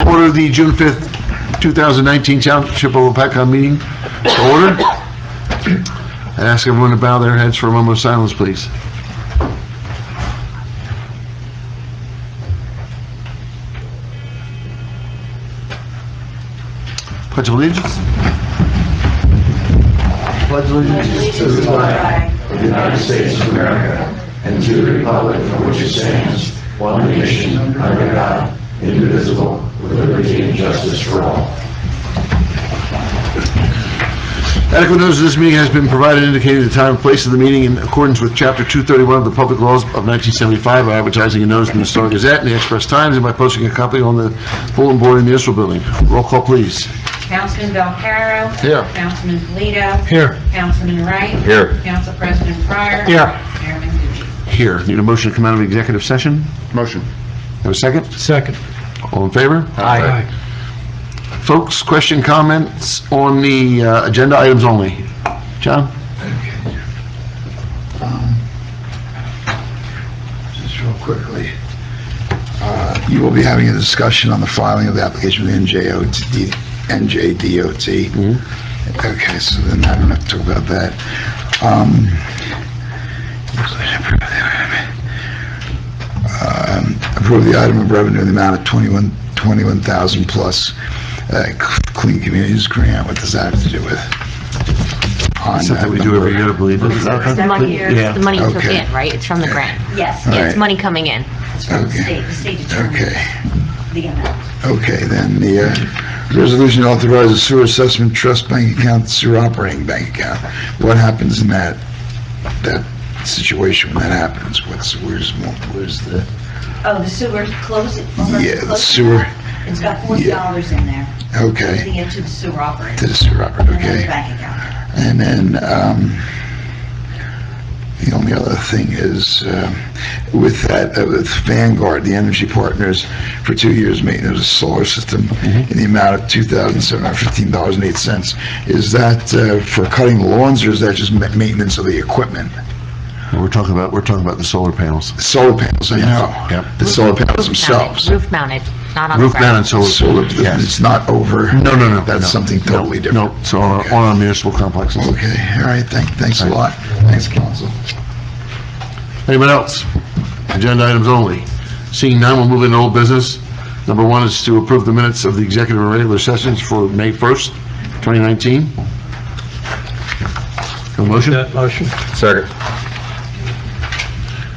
order the June 5th, 2019 Township of Lopatcong meeting to order. I ask everyone to bow their heads for a moment of silence, please. Pledge of allegiance. Pledge allegiance to the flag of the United States of America and to the republic for which it stands, one nation, under God, indivisible, with liberty and justice for all. Adequate notice of this meeting has been provided indicating the time and place of the meeting in accordance with Chapter 231 of the Public Laws of 1975 by advertising a notice in the Star Gazette and the Express Times and by posting a copy on the bulletin board in the municipal building. Roll call, please. Councilman Belcaro. Here. Councilman Polito. Here. Councilman Wright. Here. Council President Pryor. Here. Chairman Duty. Here. Need a motion to come out of executive session? Motion. Have a second? Second. All in favor? Aye. Folks, question, comments on the agenda items only? John? Just real quickly, you will be having a discussion on the filing of the application with NJDOT. Okay, so then I don't have to talk about that. Approve the item of revenue in the amount of 21,000 plus Clean Communities grant. What does that have to do with? Something we do every year, I believe. It's the money, Yeah. the money you took Okay. in, right? It's from the grant. Yes, All Yeah, right. it's money coming in. it's from the Okay. state. The state determines Okay. the amount. Okay, then the resolution authorizes sewer assessment trust bank account, sewer operating bank account. What happens in that situation when that happens? Where's the? Oh, the sewer closing? Yeah, the sewer. It's got $40 in there. Okay. Putting it to the sewer operator. To the sewer operator, And then the okay. bank account. And then, the only other thing is, with that, with Vanguard, the energy partners, for 2 years maintenance of the solar system in the amount of $2,715.08. Is that for cutting lawns, or is that just maintenance of the equipment? We're talking about the solar panels. The solar panels, I know. Yep. The solar panels themselves. Roof mounted, not on the Roof ground. mounted solar. Solar, Yes. it's not over. No. That's no. something totally different. No, it's on our municipal complexes. Okay, all right, thanks a lot. Thanks, council. Anyone else? Agenda items only. Seeing none, we'll move into old business. Number one is to approve the minutes of the executive and regular sessions for May 1st, 2019. A motion? Motion. Second.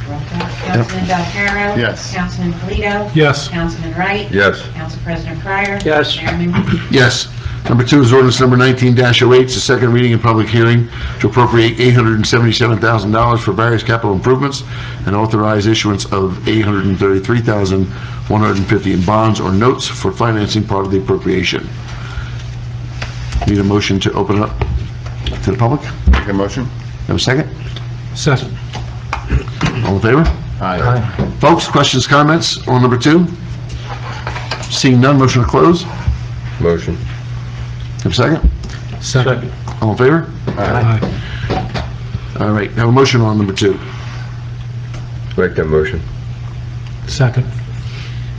Roll call. Councilman Belcaro. Yes. Councilman Polito. Yes. Councilman Wright. Yes. Council President Pryor. Yes. Chairman Duty. Yes. Number two is ordinance number 19-08. It's the second reading and public hearing to appropriate $877,000 for various capital improvements and authorize issuance of $833,150 in bonds or notes for financing part of the appropriation. Need a motion to open it up to the public? Make a motion. Have a second? Second. All in favor? Aye. Folks, questions, comments on number two? Seeing none, motion to close? Motion. Have a second? Second. All in favor? Aye. All right, have a motion on number two. Make that motion. Second.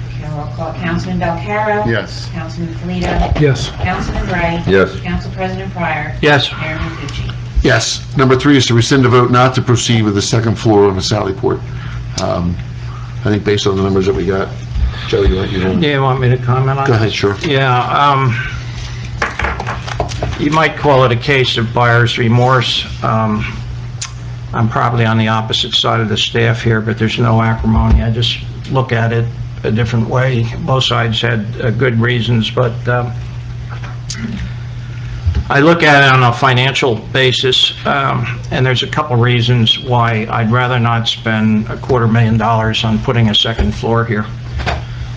Okay, roll call. Councilman Belcaro. Yes. Councilman Polito. Yes. Councilman Wright. Yes. Council President Pryor. Yes. Chairman Duty. Yes. Number three is to rescind the vote not to proceed with the second floor on the Sallyport. I think based on the numbers that we got, Joe, you want Yeah, you want me to comment on Go it? ahead, sure. Yeah, you might call it a case of buyer's remorse. I'm probably on the opposite side of the staff here, but there's no acrimony. I just look at it a different way. Both sides had good reasons, but I look at it on a financial basis, and there's a couple reasons why I'd rather not spend $250,000 on putting a second floor here.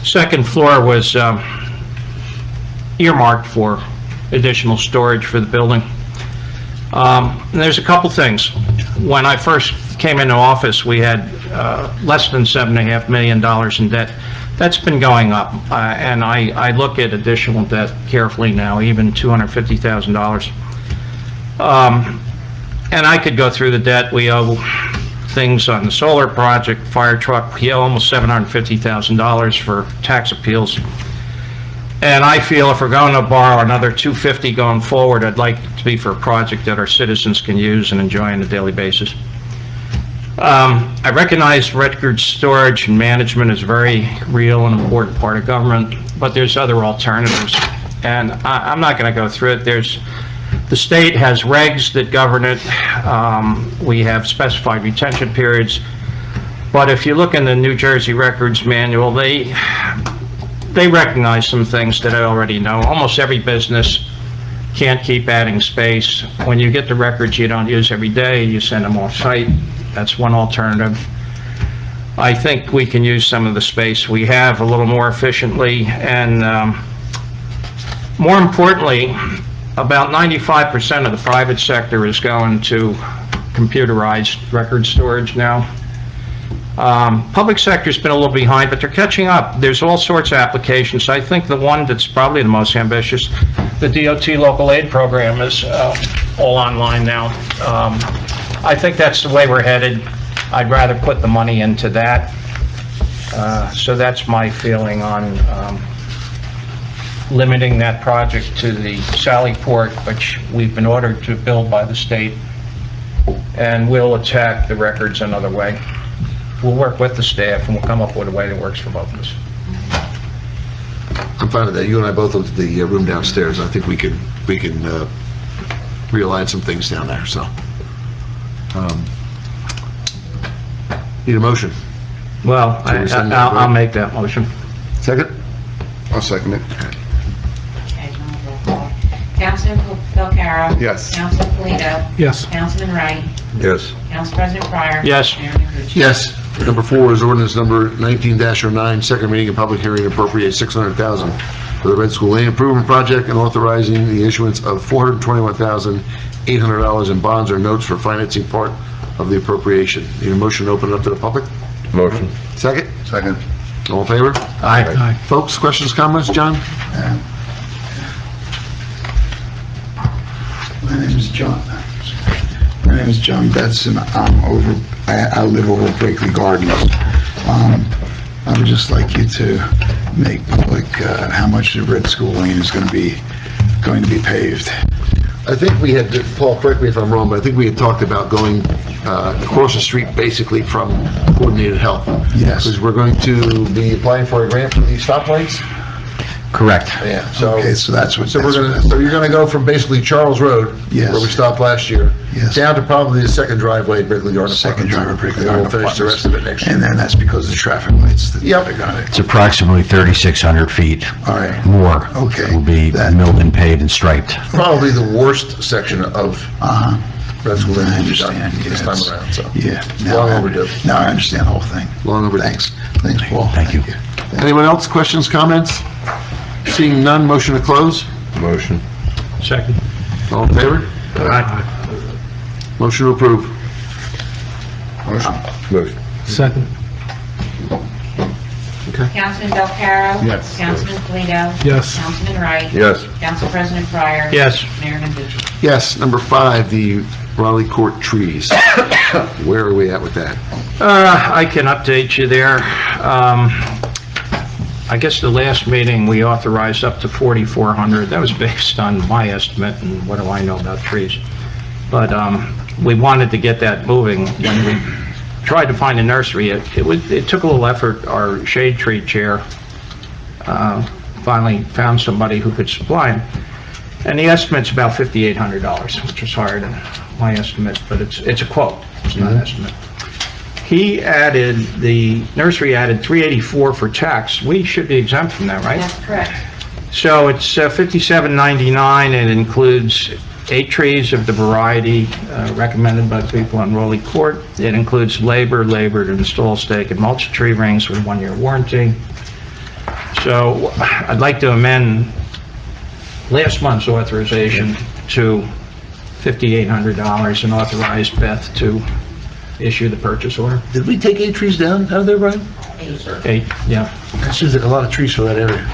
Second floor was earmarked for additional storage for the building. And there's a couple things. When I first came into office, we had less than $7.5 million in debt. That's been going up, and I look at additional debt carefully now, even $250,000. And I could go through the debt. We owe things on the solar project, fire truck. We owe almost $750,000 for tax appeals. And I feel if we're going to borrow another $250 going forward, I'd like it to be for a project that our citizens can use and enjoy on a daily basis. I recognize record storage and management is a very real and important part of government, but there's other alternatives. And I'm not going to go through it. The state has regs that govern it. We have specified retention periods. But if you look in the New Jersey Records Manual, they recognize some things that I already know. Almost every business can't keep adding space. When you get the records you don't use every day, you send them off-site. That's one alternative. I think we can use some of the space we have a little more efficiently, and more importantly, about 95% of the private sector is going to computerized record storage now. Public sector's been a little behind, but they're catching up. There's all sorts of applications. I think the one that's probably the most ambitious, the DOT local aid program, is all online now. I think that's the way we're headed. I'd rather put the money into that. So that's my feeling on limiting that project to the Sally Port, which we've been ordered to build by the state, and we'll attack the records another way. We'll work with the staff and we'll come up with a way that works for both of us. I'm fine with that. You and I both looked at the room downstairs. I think we can realign some things down there, so. Need a motion? Well, So we send that I'll vote? make that motion. Second? I'll second it. Okay, roll call. Councilman Belcarro? Yes. Councilman Polito? Yes. Councilman Wright? Yes. Council President Pryor? Yes. Mayor Menucha? Yes. Number 4 is ordinance number 19-09, second reading and public hearing, appropriate $600,000 for the Red School Lane Improvement Project and authorizing the issuance of $421,800 in bonds or notes for financing part of the appropriation. Need a motion to open it up to the public? Motion. Second? Second. All in favor? Aye. Folks, questions, comments? John? My name is John. My name is John Betts, and I live over at Brakely Gardens. I would just like you to make public how much the Red School Lane is going to be paved. I think we had, Paul, correct me if I'm wrong, but I think we had talked about going across the street basically from coordinated health. Yes. Because we're going to be applying for a grant for these stoplights? Correct. Yeah, so. Okay, so that's what. So you're gonna go from basically Charles Road, Yes. where we stopped last year, Yes. down to probably the second driveway at Brinkley Garden Second Apartments. driver, Brakely And Garden we'll finish the rest of it next year. And then that's because of the traffic lights that Yep. they're going It's approximately 3,600 feet All right. more. Okay. Will be That- milled and paved and striped. Probably the worst section of Uh-huh. Red School Lane I to be done understand. this time Yes. around, so. Yeah. Long overdue. Now I understand the whole thing. Long overdue. Thanks, Paul. Thank you. Anyone else, questions, comments? Seeing none, motion to close? Motion. Second. All in favor? Aye. Motion to approve. Motion. Second. Councilman Belcarro? Yes. Councilman Polito? Yes. Councilman Wright? Yes. Council President Pryor? Yes. Mayor Menucha? Yes, number 5, the Raleigh Court trees. Where are we at with that? I can update you there. I guess the last meeting, we authorized up to 4,400. That was based on my estimate, and what do I know about trees? But we wanted to get that moving. When we tried to find a nursery, it took a little effort. Our shade tree chair finally found somebody who could supply them. And the estimate's about $5,800, which is higher than my estimate, but it's a quote, it's not an estimate. The nursery added $384 for tax. We should be exempt from that, right? That's correct. So it's $57.99, and it includes 8 trees of the variety recommended by the people on Raleigh Court. It includes labor to install stake and mulch tree rings with a 1-year warranty. So I'd like to amend last month's authorization to $5,800 and authorize Beth to issue the purchase order. Did we take 8 trees down out of there, Brian? 8, yeah. That seems like a lot of trees for that area.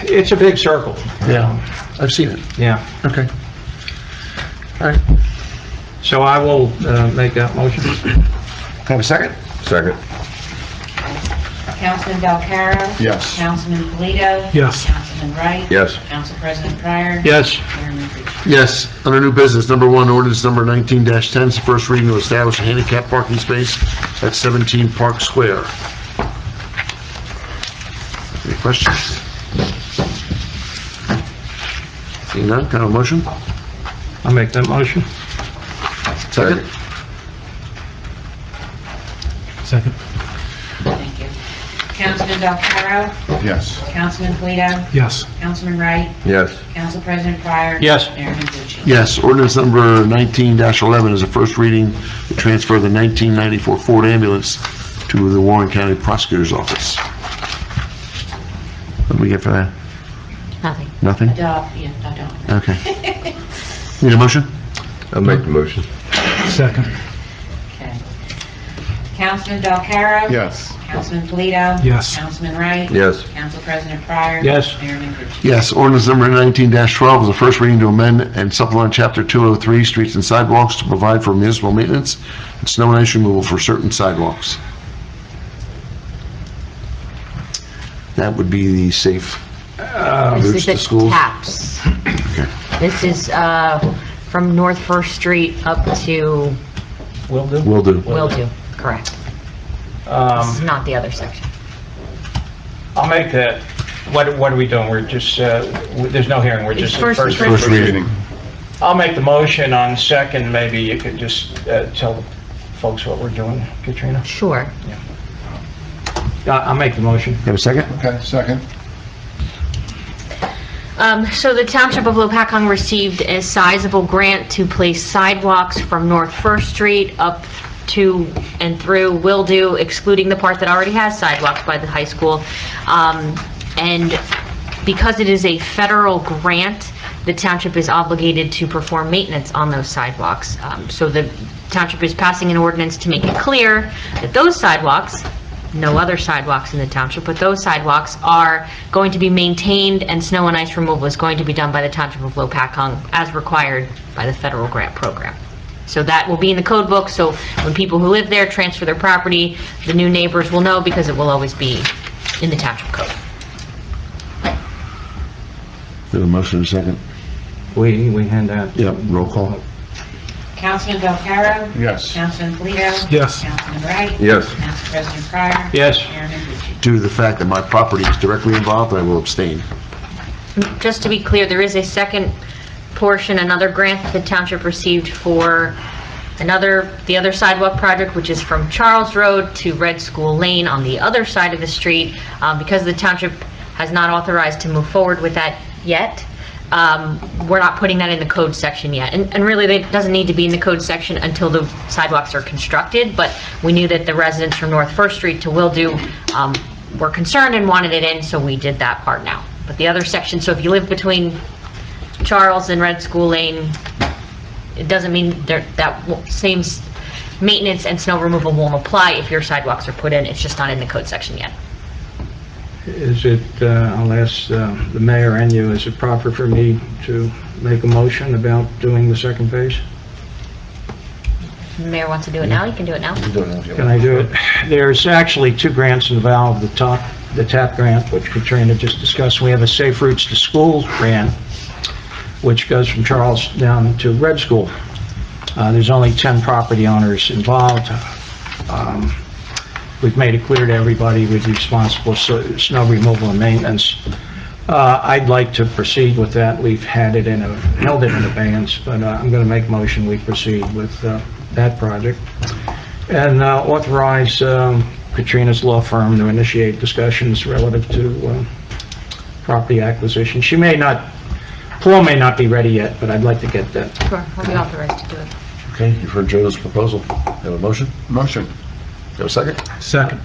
It's a big circle. Yeah, I've seen it. Yeah. Okay. All right. So I will make that motion. Have a second? Second. Councilman Belcarro. Yes. Councilman Polito. Yes. Councilman Wright. Yes. Council President Pryor. Yes. Chairman Tucci. Yes. Under new business, number one, ordinance number 19-10, is the first reading to establish a handicap parking space at 17 Park Square. Any questions? Seeing none, can I have a motion? I'll make that motion. Second? Second. Thank you. Councilman Belcarro. Yes. Councilman Polito. Yes. Councilman Wright. Yes. Council President Pryor. Yes. Chairman Tucci. Yes. Ordinance number 19-11 is the first reading to transfer the 1994 Ford ambulance to the Warren County Prosecutor's Office. What do we get for that? Nothing. Nothing? Adopt, yeah, adopt. Okay. Need a motion? I'll make the motion. Second. Okay. Councilman Belcarro. Yes. Councilman Polito. Yes. Councilman Wright. Yes. Council President Pryor. Yes. Chairman Tucci. Yes. Ordinance number 19-12 is the first reading to amend and supplement Chapter 203, Streets and Sidewalks, to provide for municipal maintenance and snow and ice removal for certain sidewalks. That would be the safe This routes is to the schools. taps. This is from North First Street up to Will do. Will do. Wildew, correct. This is not the other section. I'll make that. What are we doing? We're just, there's no hearing, we're It's just first- first. First reading. I'll make the motion on second, maybe you could just tell the folks what we're doing, Katrina. Sure. I'll make the motion. You have a second? Okay, second. So the Township of Lopatcong received a sizable grant to place sidewalks from North First Street up to and through Wildew, excluding the part that already has sidewalks by the high school. And because it is a federal grant, the township is obligated to perform maintenance on those sidewalks. So the township is passing an ordinance to make it clear that those sidewalks, no other sidewalks in the township, but those sidewalks are going to be maintained, and snow and ice removal is going to be done by the Township of Lopatcong as required by the federal grant program. So that will be in the code book, so when people who live there transfer their property, the new neighbors will know because it will always be in the township code. We have a motion and a second. We hand out. Yep, roll call. Councilman Belcarro. Yes. Councilman Polito. Yes. Councilman Wright. Yes. Council President Pryor. Yes. Chairman Tucci. Due to the fact that my property is directly involved, I will abstain. Just to be clear, there is a second portion, another grant that the township received for the other sidewalk project, which is from Charles Road to Red School Lane on the other side of the street. Because the township has not authorized to move forward with that yet, we're not putting that in the code section yet. And really, it doesn't need to be in the code section until the sidewalks are constructed, but we knew that the residents from North First Street to Wildew were concerned and wanted it in, so we did that part now. But the other section, so if you live between Charles and Red School Lane, it doesn't mean that same maintenance and snow removal won't apply if your sidewalks are put in. It's just not in the code section yet. Is it, I'll ask the mayor and you, is it proper for me to make a motion about doing the second phase? If the mayor wants to do it now, you can do it now. Can I do it? There's actually two grants involved, the TAP grant, which Katrina just discussed. We have a Safe Routes to Schools grant, which goes from Charles down to Red School. There's only 10 property owners involved. We've made it clear to everybody we'd be responsible for snow removal and maintenance. I'd like to proceed with that. We've held it in abeyance, but I'm going to make a motion we proceed with that project. And authorize Katrina's law firm to initiate discussions relative to property acquisition. Paul may not be ready yet, but I'd like to get that. Sure, I'll be authorized to do it. Okay, you've heard Joe's proposal. Have a motion? Motion. Have a second? Second.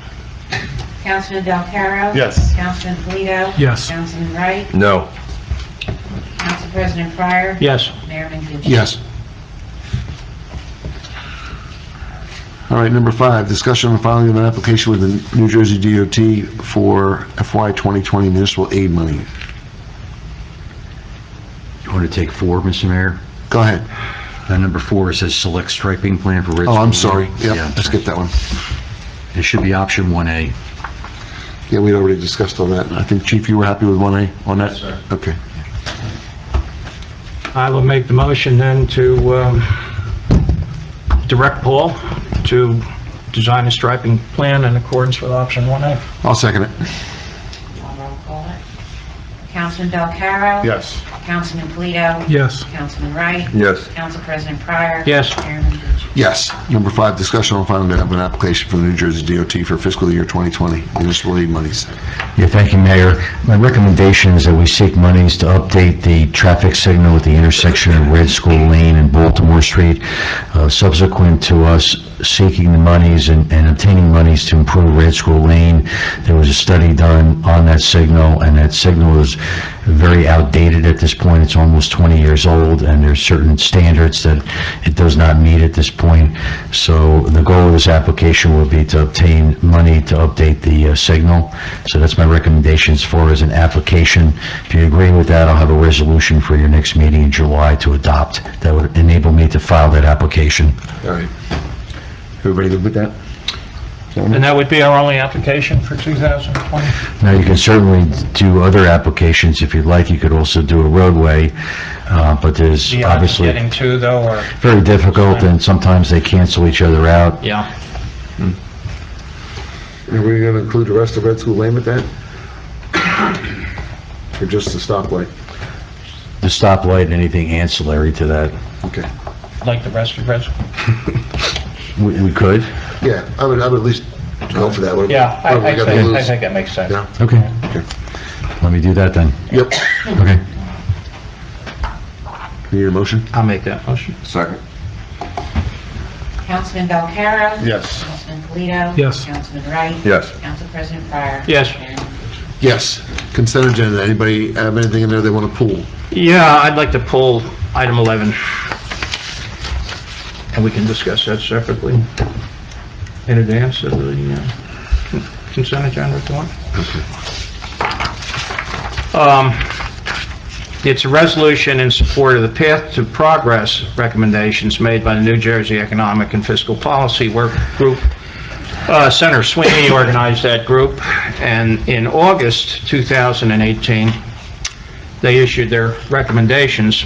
Councilman Belcarro. Yes. Councilman Polito. Yes. Councilman Wright. No. Council President Pryor. Yes. Mayor Tucci. Yes. All right, number 5, discussion on the filing of an application with the New Jersey DOT for FY 2020 municipal aid money. You want to take 4, Mr. Mayor? Go ahead. Number 4, it says select striping plan for Red Oh, I'm School. sorry. Yep, Yeah, let's get that one. it should be option 1A. Yeah, we'd already discussed all that. I think, Chief, you were happy with 1A on that? Yes, sir. Okay. I will make the motion then to direct Paul to design a striping plan in accordance with option 1A. I'll second it. I'll roll call it. Councilman Del Caro? Yes. Councilman Polito? Yes. Councilman Wright? Yes. Council President Pryor? Yes. Chairman Booth? Yes. Number 5, discussion on final of an application for the New Jersey DOT for fiscal year 2020, municipal aid monies. Yeah, thank you, Mayor. My recommendation is that we seek monies to update the traffic signal at the intersection of Red School Lane and Baltimore Street. Subsequent to us seeking the monies and obtaining monies to improve Red School Lane, there was a study done on that signal, and that signal is very outdated at this point. It's almost 20 years old, and there's certain standards that it does not meet at this point. So the goal of this application will be to obtain money to update the signal. So that's my recommendation as far as an application. If you agree with that, I'll have a resolution for your next meeting in July to adopt. That would enable me to file that application. All right. Everybody good with that? And that would be our only application for 2020? Now, you can certainly do other applications if you'd like. You could also do a roadway, but there's The odds of obviously getting to, though, are, very difficult, and sometimes they cancel each other out. yeah. Are we going to include the rest of Red School Lane with that? Or just the stoplight? The stoplight and anything ancillary to that. Okay. Like the rest of Red. We could. Yeah, I would at least go for that. What- Yeah, what have we got to I lose? think that makes sense. Yeah, Okay. Let me do that then. yep. Okay. Need a motion? I'll make that motion. Second. Councilman Del Caro? Yes. Councilman Polito? Yes. Councilman Wright? Yes. Council President Pryor? Yes. Chairman Booth? Yes. Consent agenda. Anybody have anything in there they want to pull? Yeah, I'd like to pull item 11, and we can discuss that separately in advance of the consent agenda if you want. It's a resolution in support of the Path to Progress recommendations made by the New Jersey Economic and Fiscal Policy Work Group. Senator Sweeney organized that group, and in August 2018, they issued their recommendations.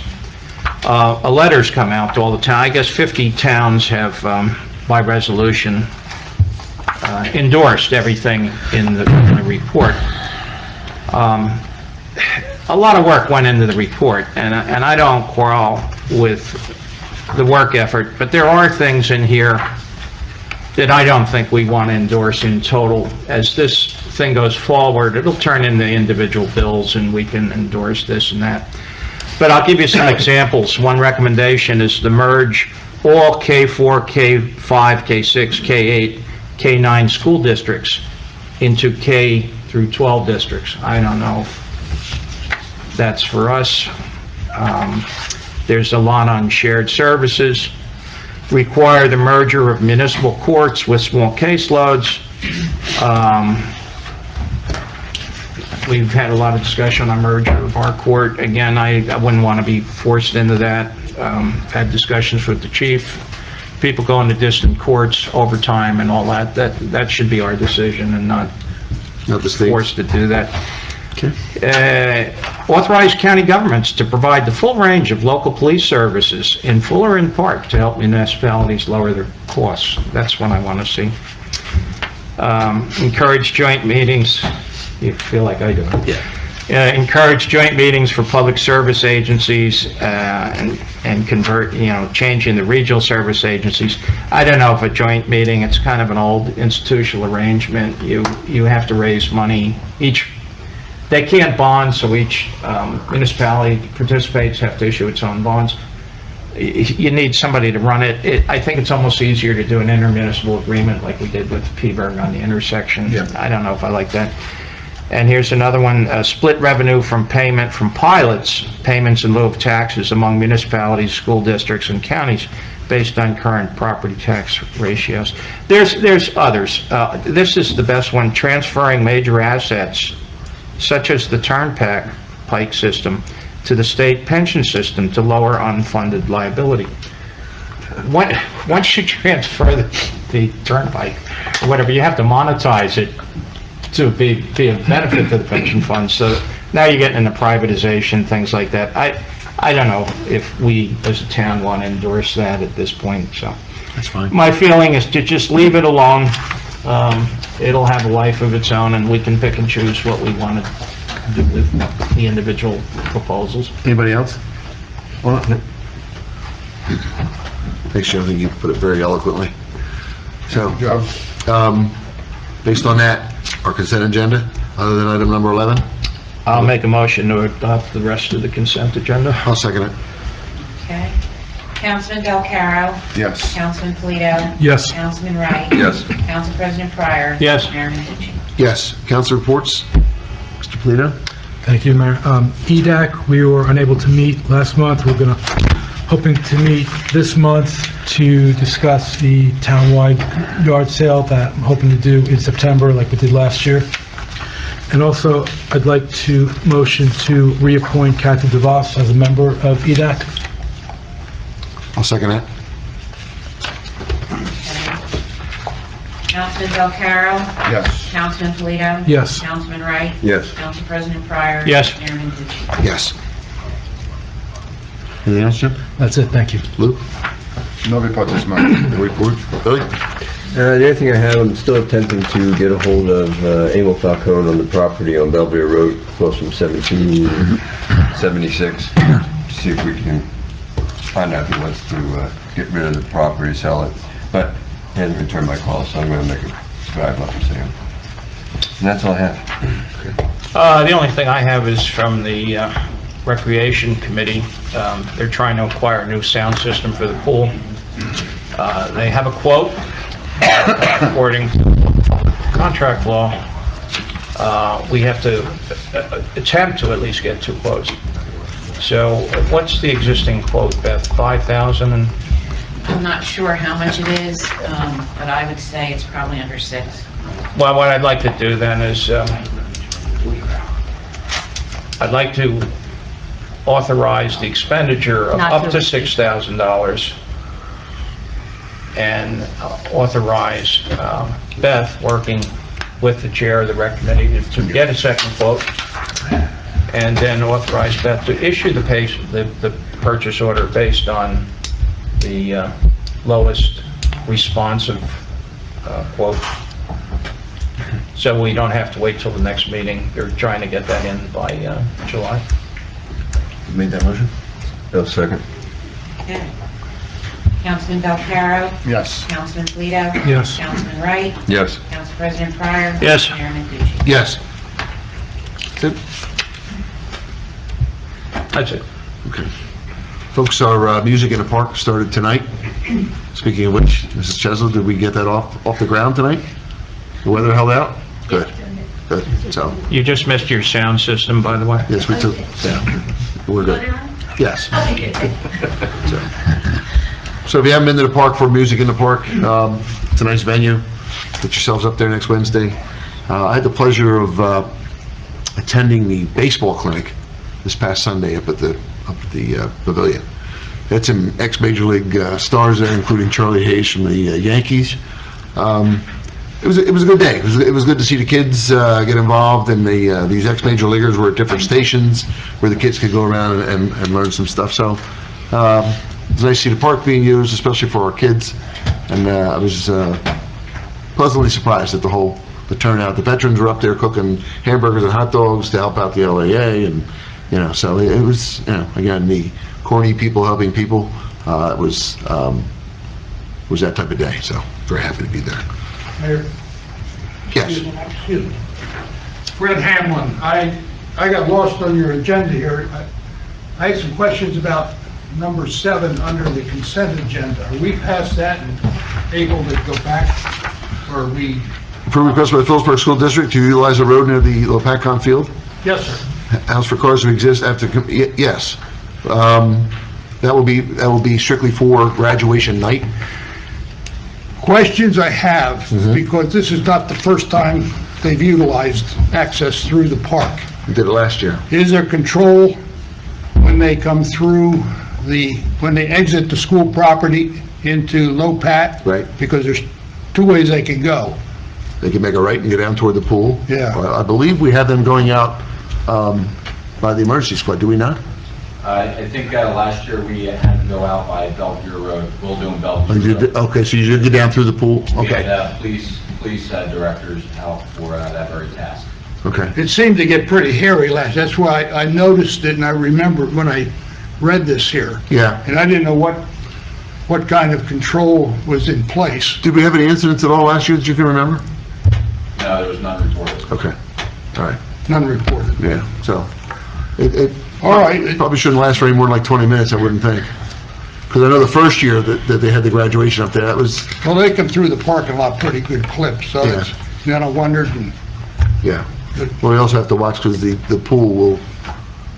A letter's come out to all the towns. I guess 50 towns have, by resolution, endorsed everything in the report. A lot of work went into the report, and I don't quarrel with the work effort, but there are things in here that I don't think we want to endorse in total. As this thing goes forward, it'll turn into individual bills, and we can endorse this and that. But I'll give you some examples. One recommendation is to merge all K4, K5, K6, K8, K9 school districts into K through 12 districts. I don't know if that's for us. There's a lot on shared services. Require the merger of municipal courts with small caseloads. We've had a lot of discussion on merger of our court. Again, I wouldn't want to be forced into that. Had discussions with the chief. People go into distant courts over time and all that. That should be our decision and not Not the state? forced to do that. Okay. Authorize county governments to provide the full range of local police services in full or in part to help municipalities lower their costs. That's what I want to see. Encourage joint meetings. You feel like I do. Yeah. Encourage joint meetings for public service agencies and convert, changing the regional service agencies. I don't know if a joint meeting, it's kind of an old institutional arrangement. You have to raise money. They can't bond, so each municipality participates, have to issue its own bonds. You need somebody to run it. I think it's almost easier to do an intermunicipal agreement like we did with Peaburg on the intersection. Yeah. I don't know if I like that. And here's another one, split revenue from payment from pilots, payments in lieu of taxes among municipalities, school districts, and counties based on current property tax ratios. There's others. This is the best one, transferring major assets, such as the turnpike system, to the state pension system to lower unfunded liability. Once you transfer the turnpike, or whatever, you have to monetize it to be a benefit to the pension fund. So now you're getting into privatization, things like that. I don't know if we as a town want to endorse that at this point, so. That's fine. My feeling is to just leave it alone. It'll have a life of its own, and we can pick and choose what we want to do with the individual proposals. Anybody else? Well, thanks, Joe. I think you put it very eloquently. So, based on that, our consent agenda, other than item number 11? I'll make a motion to adopt the rest of the consent agenda. I'll second it. Okay. Councilman Del Caro. Yes. Councilman Polito. Yes. Councilman Wright. Yes. Council President Pryor. Yes. Mayor Menuchio. Yes. Council reports? Mr. Polito? Thank you, Mayor. EDAC, we were unable to meet last month. We're hoping to meet this month to discuss the townwide yard sale that I'm hoping to do in September like we did last year. And also, I'd like to motion to reappoint Kathy DeVos as a member of EDAC. I'll second that. Councilman Del Caro. Yes. Councilman Polito. Yes. Councilman Wright. Yes. Council President Pryor. Yes. Mayor Menuchio. Yes. Anything else, Jim? That's it, thank you. Lou? No report this month. No report? Billy? The only thing I have, I'm still attempting to get a hold of Emil Falcone on the property on Belvedere Road, close from 1776. See if we can find out if he wants to get rid of the property, sell it. But he hasn't returned my call, so I'm going to make a drive up and see him. And that's all I have. The only thing I have is from the Recreation Committee. They're trying to acquire a new sound system for the pool. They have a quote, according to contract law. We have to attempt to at least get 2 quotes. So what's the existing quote, Beth? 5,000 and... I'm not sure how much it is, but I would say it's probably under 6. Well, what I'd like to do then is, I'd like to authorize the expenditure of Not up to to $6,000 and authorize Beth, working with the chair of the rec committee, to get a second quote, and then authorize Beth to issue the purchase order based on the lowest responsive quote. So we don't have to wait till the next meeting. They're trying to get that in by July. You made that motion? No, second. Okay. Councilman Del Caro. Yes. Councilman Polito. Yes. Councilman Wright. Yes. Council President Pryor. Yes. Mayor Menuchio. Yes. That's it? That's it. Okay. Folks, our Music in the Park started tonight. Speaking of which, Mrs. Cheslow, did we get that off the ground tonight? The weather held out? Good. Good. So, You just missed your sound system, by the way. yes, we took, yeah, we're good. Yes. So if you haven't been to the park for Music in the Park, it's a nice venue. Get yourselves up there next Wednesday. I had the pleasure of attending the baseball clinic this past Sunday up at the pavilion. Had some ex-Major League stars there, including Charlie Hayes from the Yankees. It was a good day. It was good to see the kids get involved, and these ex-Major Leaguers were at different stations where the kids could go around and learn some stuff. So it's nice to see the park being used, especially for our kids. And I was pleasantly surprised at the turnout. The veterans were up there cooking hamburgers and hot dogs to help out the LAA, and so it was, again, the corny people helping people. It was that type of day. So very happy to be there. Mayor, Yes. excuse me. Fred Hamlin, I got lost on your agenda here. I had some questions about number 7 under the consent agenda. Are we past that and able to go back, or are we? Approve request by the Phillipsburg School District to utilize a road near the Lopatcong field. Yes, sir. House for cars to exist after, yes. That will be strictly for graduation night. Questions I have, because this is not the first time they've utilized access through the park. We did it last year. Is there control when they come through when they exit the school property into Lopat? Right. Because there's 2 ways they can go. they can make a right and go down toward the pool. Yeah. I believe we have them going out by the emergency squad, do we not? I think last year we had to go out by Bellevue Road, we'll do Oh, Bellevue you Road. did- Okay, so you did go down through the pool? We Okay, had police directors out for that very task. okay. It seemed to get pretty hairy last, that's why I noticed it, and I remembered when I read this here. Yeah. And I didn't know what kind of control was in place. Did we have any incidents at all last year that you can remember? No, there was none reported. Okay, all right, None reported. yeah, so, it All right, probably shouldn't last for any more than like 20 minutes, I wouldn't think. Because I know the first year that they had the graduation up there, that was, well, they come through the parking lot pretty good clip, so it's, then I wondered, and, yeah. Well, we also have to watch because the pool will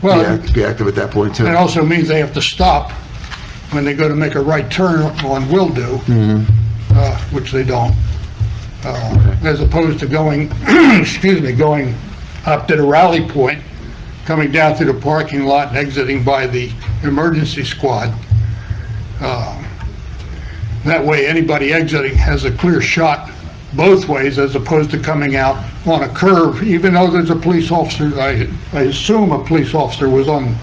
well, be active at that point too. it also means they have to stop when they go to make a right turn on Will Do, which they don't. As opposed to going, excuse me, going up to the rally point, coming down through the parking lot and exiting by the emergency squad. That way, anybody exiting has a clear shot both ways as opposed to coming out on a curve, even though there's a police officer, I assume a police officer was on.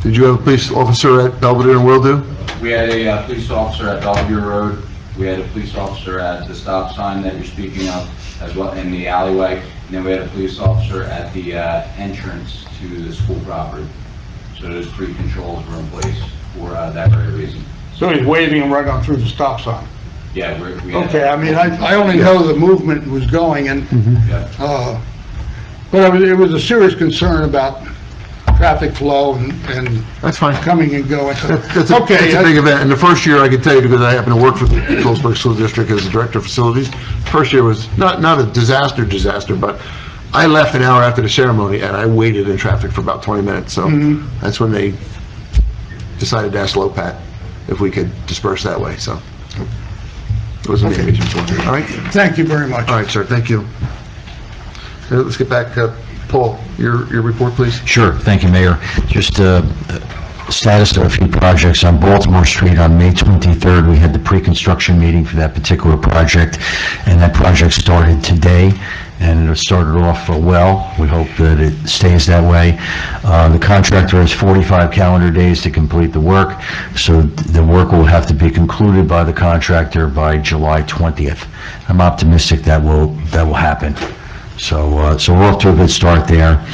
Did you have a police officer at Belvedere and Wildo? We had a police officer at Bellevue Road, we had a police officer at the stop sign that you're speaking of, as well in the alleyway, and then we had a police officer at the entrance to the school property. So those three controls were in place for that very reason. So he's waving them right on through the stop sign. Yeah, we had... Okay, I mean, I only know the movement was going and, Yeah. but it was a serious concern about traffic flow and That's fine. coming and going. That's a Okay, big event, and the first year, I can tell you, because I happen to work for the Goldsburg School District as the Director of Facilities, first year was not a disaster, but I left an hour after the ceremony, and I waited in traffic for about 20 minutes, so that's when they decided to ask Lopat if we could disperse that way, so. It was an occasion for it. All right? Thank you very much. All right, sir, thank you. Let's get back, Paul, your report, please. Sure, thank you, Mayor. Just status of a few projects on Baltimore Street on May 23rd. We had the pre-construction meeting for that particular project, and that project started today, and it started off well. We hope that it stays that way. The contractor has 45 calendar days to complete the work, so the work will have to be concluded by the contractor by July 20th. I'm optimistic that will happen. So we're off to a good start there.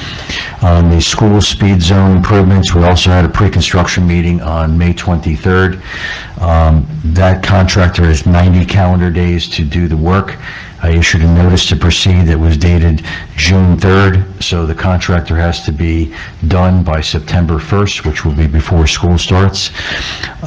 On the school speed zone improvements, we also had a pre-construction meeting on May 23rd. That contractor has 90 calendar days to do the work. I issued a notice to proceed that was dated June 3rd, so the contractor has to be done by September 1st, which will be before school starts.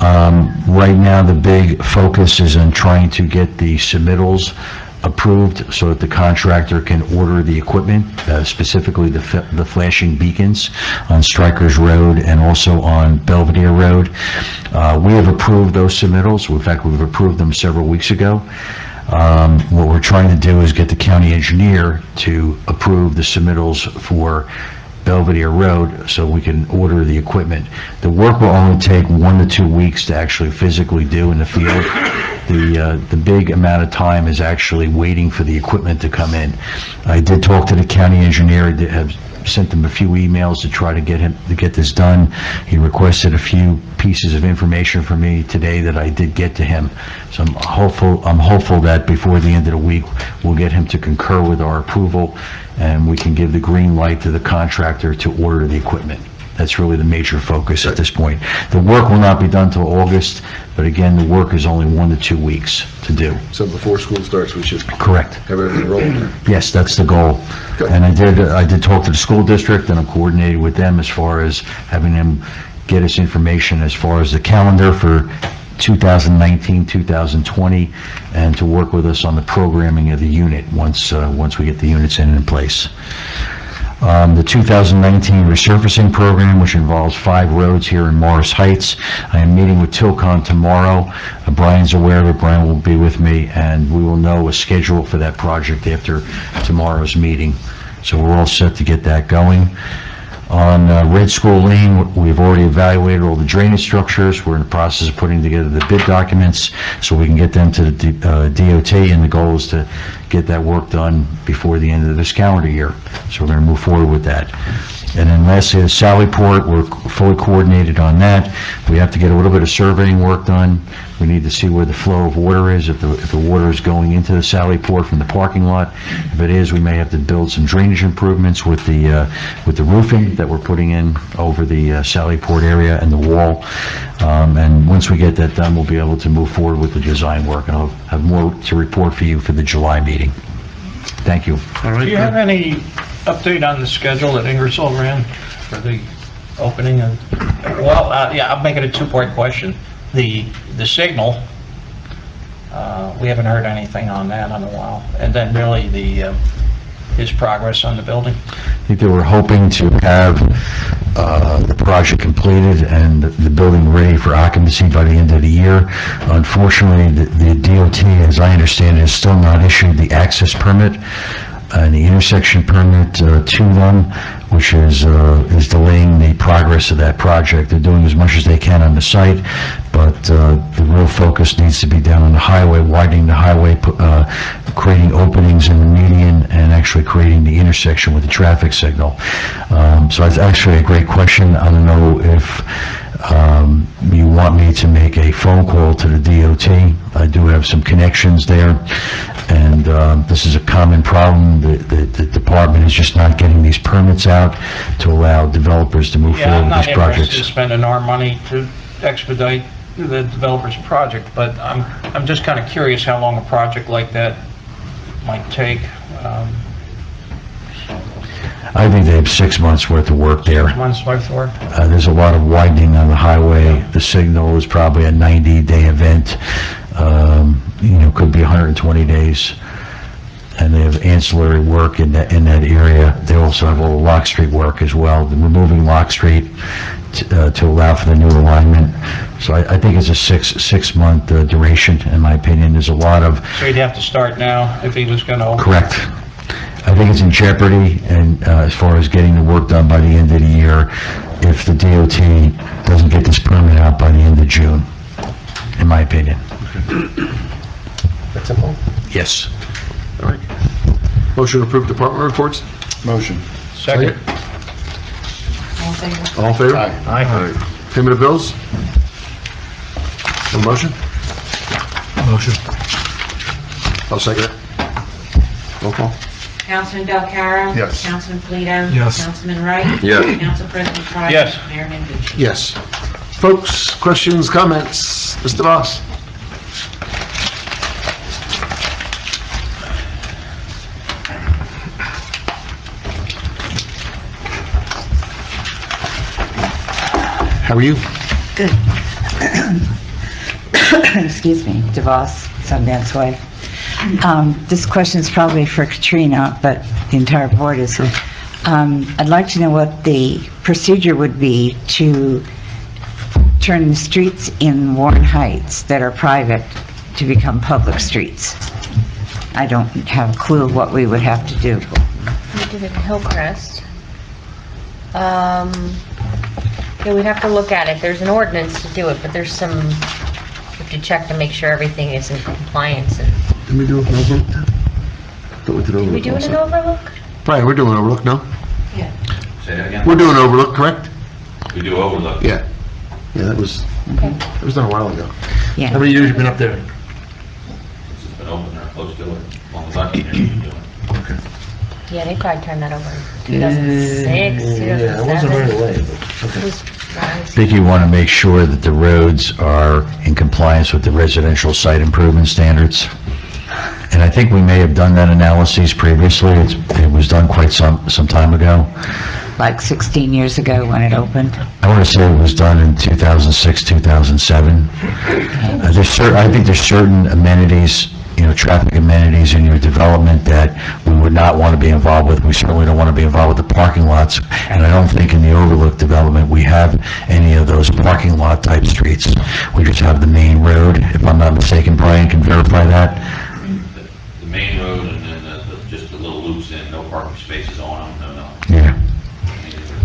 Right now, the big focus is on trying to get the submittals approved so that the contractor can order the equipment, specifically the flashing beacons on Strikers Road and also on Belvedere Road. We have approved those submittals. In fact, we've approved them several weeks ago. What we're trying to do is get the county engineer to approve the submittals for Belvedere Road so we can order the equipment. The work will only take 1 to 2 weeks to actually physically do in the field. The big amount of time is actually waiting for the equipment to come in. I did talk to the county engineer, I have sent them a few emails to try to get this done. He requested a few pieces of information from me today that I did get to him. So I'm hopeful that before the end of the week, we'll get him to concur with our approval and we can give the green light to the contractor to order the equipment. That's really the major focus at this point. The work will not be done till August, but again, the work is only 1 to 2 weeks to do. So before school starts, we should Correct. have everything rolling. Yes, that's the goal. Good. And I did talk to the school district, and I'm coordinating with them as far as having them get us information as far as the calendar for 2019, 2020, and to work with us on the programming of the unit once we get the units in place. The 2019 resurfacing program, which involves 5 roads here in Morris Heights. I am meeting with Tilcon tomorrow. Brian's aware of it. Brian will be with me, and we will know a schedule for that project after tomorrow's meeting. So we're all set to get that going. On Red School Lane, we've already evaluated all the drainage structures. We're in the process of putting together the bid documents so we can get them to the DOT, and the goal is to get that work done before the end of this calendar year. So we're going to move forward with that. And then lastly, the Sallyport, we're fully coordinated on that. We have to get a little bit of surveying work done. We need to see where the flow of water is, if the water is going into the Sallyport from the parking lot. If it is, we may have to build some drainage improvements with the roofing that we're putting in over the Sallyport area and the wall. And once we get that done, we'll be able to move forward with the design work, and I'll have more to report for you for the July meeting. Thank you. All right. Do you have any update on the schedule that Ingersoll ran for the opening of, well, yeah, I'll make it a two-part question. The signal, we haven't heard anything on that in a while. And then really his progress on the building. I think they were hoping to have the project completed and the building ready for occupancy by the end of the year. Unfortunately, the DOT, as I understand it, has still not issued the access permit and the intersection permit to them, which is delaying the progress of that project. They're doing as much as they can on the site, but the real focus needs to be down on the highway, widening the highway, creating openings in the median, and actually creating the intersection with the traffic signal. So it's actually a great question. I don't know if you want me to make a phone call to the DOT. I do have some connections there, and this is a common problem. The department is just not getting these permits out to allow developers to move Yeah, forward I'm with not these interested in projects. spending our money to expedite the developer's project, but I'm just kind of curious how long a project like that might take. I think they have 6 months worth of work there. Months worth of work? There's a lot of widening on the highway. The signal is probably a 90-day event. Could be 120 days. And they have ancillary work in that area. They also have all the Lock Street work as well. They're removing Lock Street to allow for the new alignment. So I think it's a six-month duration, in my opinion. There's a lot of... So he'd have to start now if he was going to open? Correct. I think it's in jeopardy, and as far as getting the work done by the end of the year, if the DOT doesn't get this permit out by the end of June, in my opinion. That's simple. Yes. All right. Motion to approve department reports? Motion. Second? All in favor? All in favor? Aye. All right. Payment of bills? A motion? Motion. I'll second it. Roll call. Councilman Belcarra? Yes. Councilman Polito? Yes. Councilman Wright? Yes. Council President Cronster? Yes. Mayor Menducci? Yes. Folks, questions, comments? Mr. Boss? How are you? Good. Excuse me, DeVos, Sundance Way. This question is probably for Katrina, but the entire board is. I'd like to know what the procedure would be to turn the streets in Warren Heights that are private to become public streets. I don't have a clue what we would have to do. We did it in Hillcrest. Yeah, we'd have to look at it. There's an ordinance to do it, but there's some, we have to check to make sure everything is in compliance. And Did we do it in Overlook? Thought we did did we Overlook do it in also. Overlook? Brian, we're doing Overlook, no? Yeah. Say that again? We're doing Overlook, correct? We do overlook. Yeah. Yeah, that was done a while ago. How Yeah. many years you been up there? It's been open or close to it, as long as I've been here, we've been doing it. Yeah, they probably turned that over in 2006, 2007. away, It was- I think you want to make sure that the roads are in compliance with the residential site improvement standards. And I think we may have done that analysis previously. It was done quite some time ago. Like 16 years ago when it opened. I want to say it was done in 2006, 2007. I think there's certain amenities, traffic amenities in your development that we would not want to be involved with. We certainly don't want to be involved with the parking lots. And I don't think in the Overlook development we have any of those parking lot type streets. We just have the main road, if I'm not mistaken. Brian can verify that. The main road and then just the little loops in, no parking spaces on them, no. Yeah.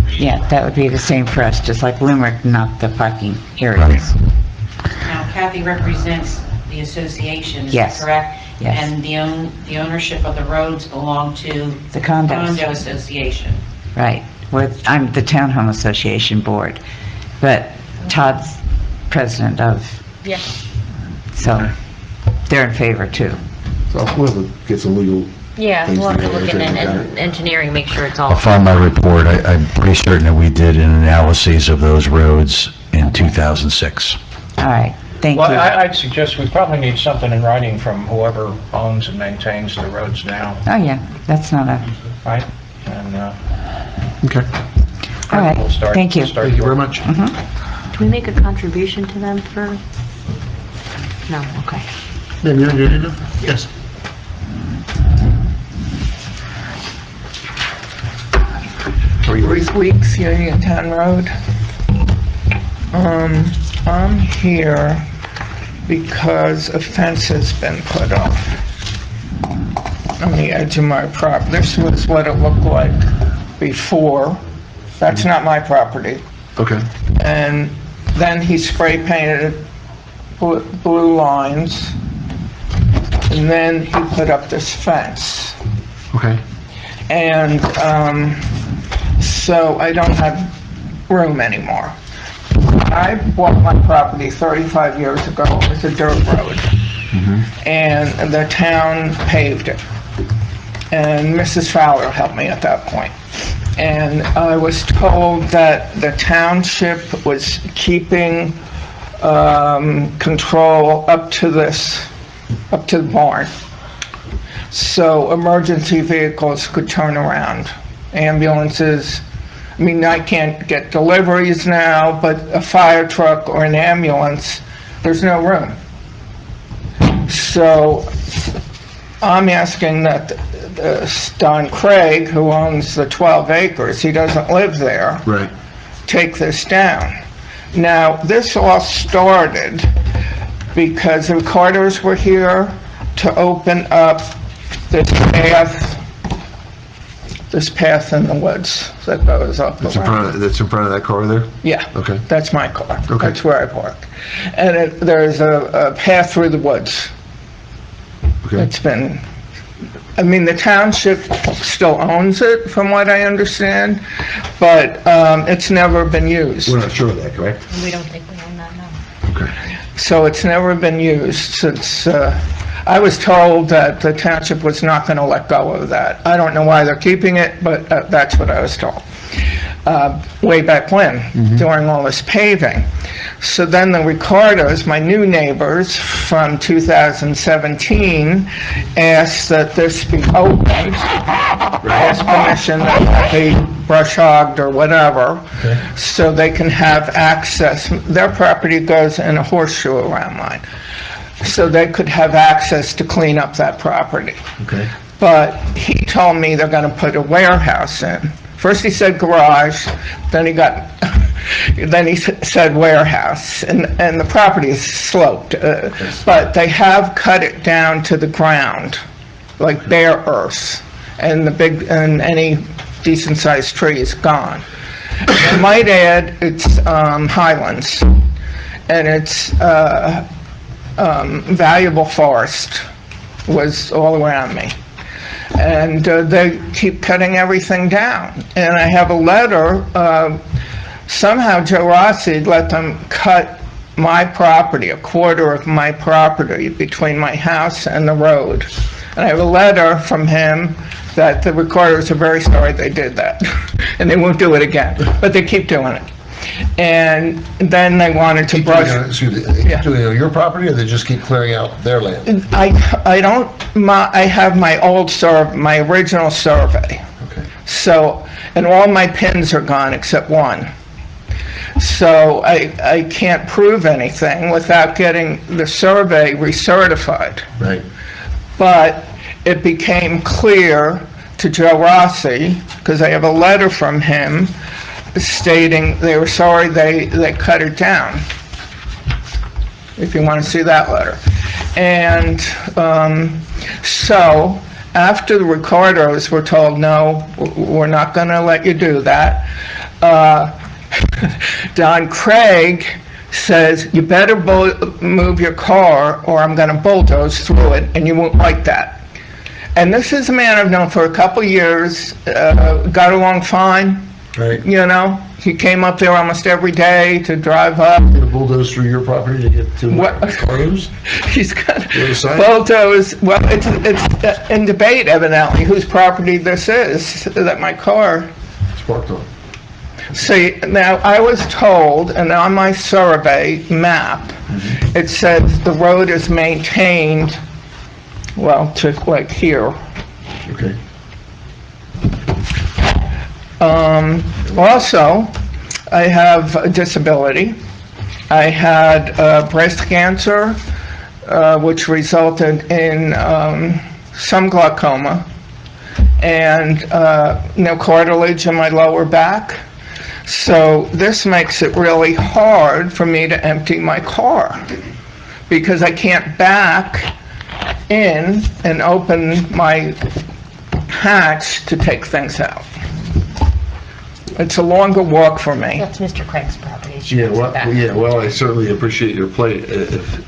Yeah, that would be the same for us, just like Limerick, not the parking areas. Now Kathy represents the association, is Yes. that correct? Yes. And the ownership of the roads belong to The condos. condo association. Right. I'm the Townhome Association Board, but Todd's president of, Yes. so they're in favor too. So we'll have to get some legal, Yeah, we'll have to look Things in together, and engineering, make sure it's I'll all, find my report. I'm pretty certain that we did an analysis of those roads in 2006. All right, thank Well, you. I'd suggest we probably need something in writing from whoever owns and maintains the roads now, Oh, yeah, that's not a, right? And okay. all right, we'll start. thank you. start Thank you very work. much. do we make a contribution to them for? No, okay. Ma'am, you ready now? Yes. How are you? Bruce Weeks, Uniontown Road. I'm here because a fence has been put up on the edge of my property. This was what it looked like before. That's not my property. Okay. And then he spray painted blue lines, and then he put up this fence. Okay. And so I don't have room anymore. I bought my property 35 years ago. It was a dirt road. And the town paved it. And Mrs. Fowler helped me at that point. And I was told that the township was keeping control up to the barn. So emergency vehicles could turn around, ambulances. I mean, I can't get deliveries now, but a fire truck or an ambulance, there's no room. So I'm asking that Don Craig, who owns the 12 acres, he doesn't live there, Right. take this down. Now, this all started because the recorders were here to open up this path in the woods that goes up. That's in around. front of that car there? Yeah. Okay. That's my car. Okay. That's where I park. And there's a path through the woods. Okay. It's been, I mean, the township still owns it, from what I understand, but it's never been used. We're not sure of that, correct? We don't think we own that now. Okay. So it's never been used since, I was told that the township was not going to let go of that. I don't know why they're keeping it, but that's what I was told. Way back when, during all this paving. So then the Ricardos, my new neighbors from 2017, asked that this be opened, asked permission that they brush hogged or whatever, so they can have access. Their property goes in a horseshoe around mine, so they could have access to clean up that property. Okay. But he told me they're going to put a warehouse in. First he said garage, then he said warehouse, and the property is sloped, but they have cut it down to the ground, like bare earth, and any decent-sized tree is gone. I might add, it's Highlands, and it's valuable forest was all around me. And they keep cutting everything down. And I have a letter, somehow Joe Rossi let them cut my property, a quarter of my property between my house and the road. And I have a letter from him that the recorders are very sorry they did that. And they won't do it again, but they keep doing it. And then they wanted to brush. Excuse me, Yeah. do they own your property, or they just keep clearing out their land? I have my original survey. Okay. So, and all my pins are gone except one. So I can't prove anything without getting the survey recertified. Right. But it became clear to Joe Rossi, because I have a letter from him stating they were sorry they cut it down, if you want to see that letter. And so after the Ricardos were told, no, we're not going to let you do that, Don Craig says, you better move your car or I'm gonna bulldoze through it, and you won't like that. And this is a man I've known for a couple years, got along fine, Right. you know? He came up there almost every day to drive up. Gonna bulldoze through your property to get to What? Carlos? He's got The other side? photos, well, it's in debate evidently whose property this is, that my car. It's parked on. See, now, I was told, and on my survey map, it says the road is maintained, well, to like here. Okay. Also, I have a disability. I had breast cancer, which resulted in some glaucoma, and no cartilage in my lower back. So this makes it really hard for me to empty my car, because I can't back in and open my hatch to take things out. It's a longer walk for me. That's Mr. Craig's property. It Yeah, should well, back. yeah, well, I certainly appreciate your plate. If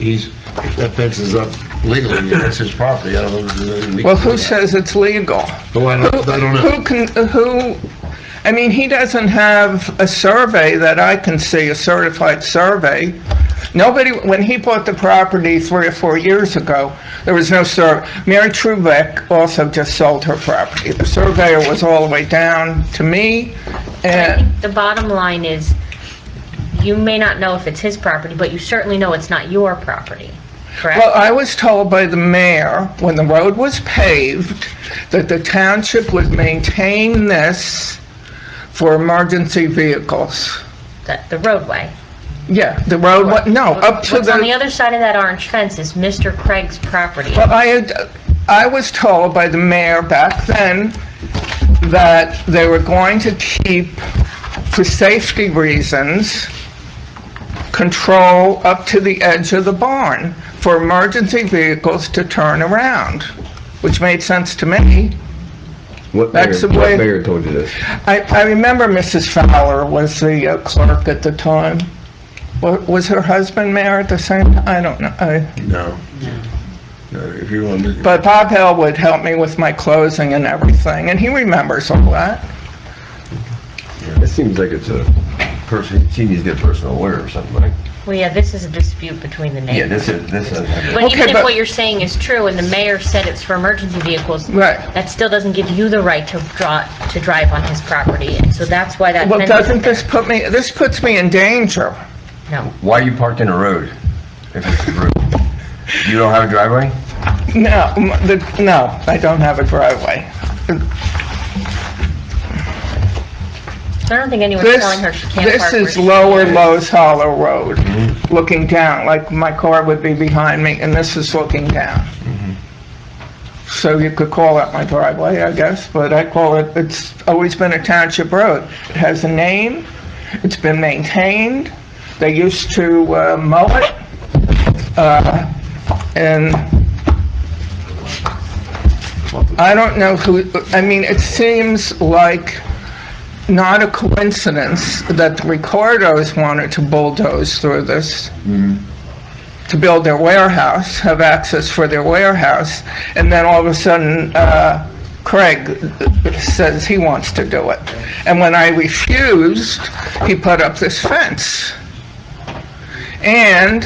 that fence is up legally, that's his property. I don't know if there's any legal. Well, who says it's legal? Well, I don't know. I mean, he doesn't have a survey that I can see, a certified survey. Nobody, when he bought the property 3 or 4 years ago, there was no survey. Mary Trubeck also just sold her property. The surveyor was all the way down to me, I and, think the bottom line is, you may not know if it's his property, but you certainly know it's not your property, correct? well, I was told by the mayor, when the road was paved, that the township would maintain this for emergency vehicles. The roadway. Yeah, the road, no, up to What's on the the, other side of that orange fence is Mr. Craig's property. well, I was told by the mayor back then that they were going to keep, for safety reasons, control up to the edge of the barn for emergency vehicles to turn around, which made sense to me. That's the way. What mayor told you this? I remember Mrs. Fowler was the clerk at the time. Was her husband mayor at the same time? I don't know. No. No, if you want to. But Bob Hill would help me with my closing and everything, and he remembers all that. It seems like it's a person, he needs to get personal lawyer or something, like. Well, yeah, this is a dispute between the Yeah, neighbors. this is. But Okay, even if but- what you're saying is true, and the mayor said it's for emergency vehicles, Right. that still doesn't give you the right to drive on his property, and so that's why that Well, fence is doesn't there. this puts me in danger? No. Why are you parked in a road if it's a road? You don't have a driveway? No, no, I don't have a driveway. I don't think anyone's telling her she can't park This where is she Lower wants. Lowe's Hollow Road, looking down, like my car would be behind me, and this is looking down. So you could call that my driveway, I guess, but I call it, it's always been a township road. It has a name, it's been maintained, they used to mow it, and I don't know who, I mean, it seems like not a coincidence that the Ricardos wanted to bulldoze through this to build their warehouse, have access for their warehouse, and then all of a sudden, Craig says he wants to do it. And when I refused, he put up this fence. And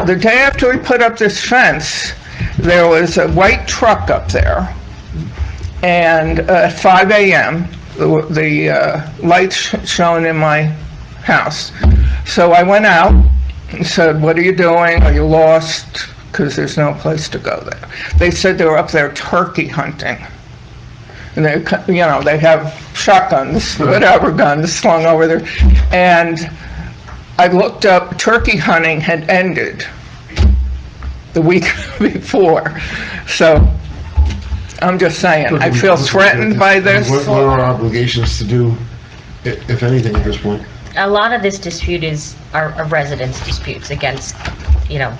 the day after he put up this fence, there was a white truck up there, and at 5 a.m., the lights shone in my house. So I went out and said, "What are you doing? Are you lost?" Because there's no place to go there. They said they were up there turkey hunting. And they, you know, they have shotguns, whatever guns slung over there. And I looked up, turkey hunting had ended the week before. So I'm just saying, I feel threatened by this. What are our obligations to do, if anything, at this point? A lot of this dispute are residents' disputes against, you know,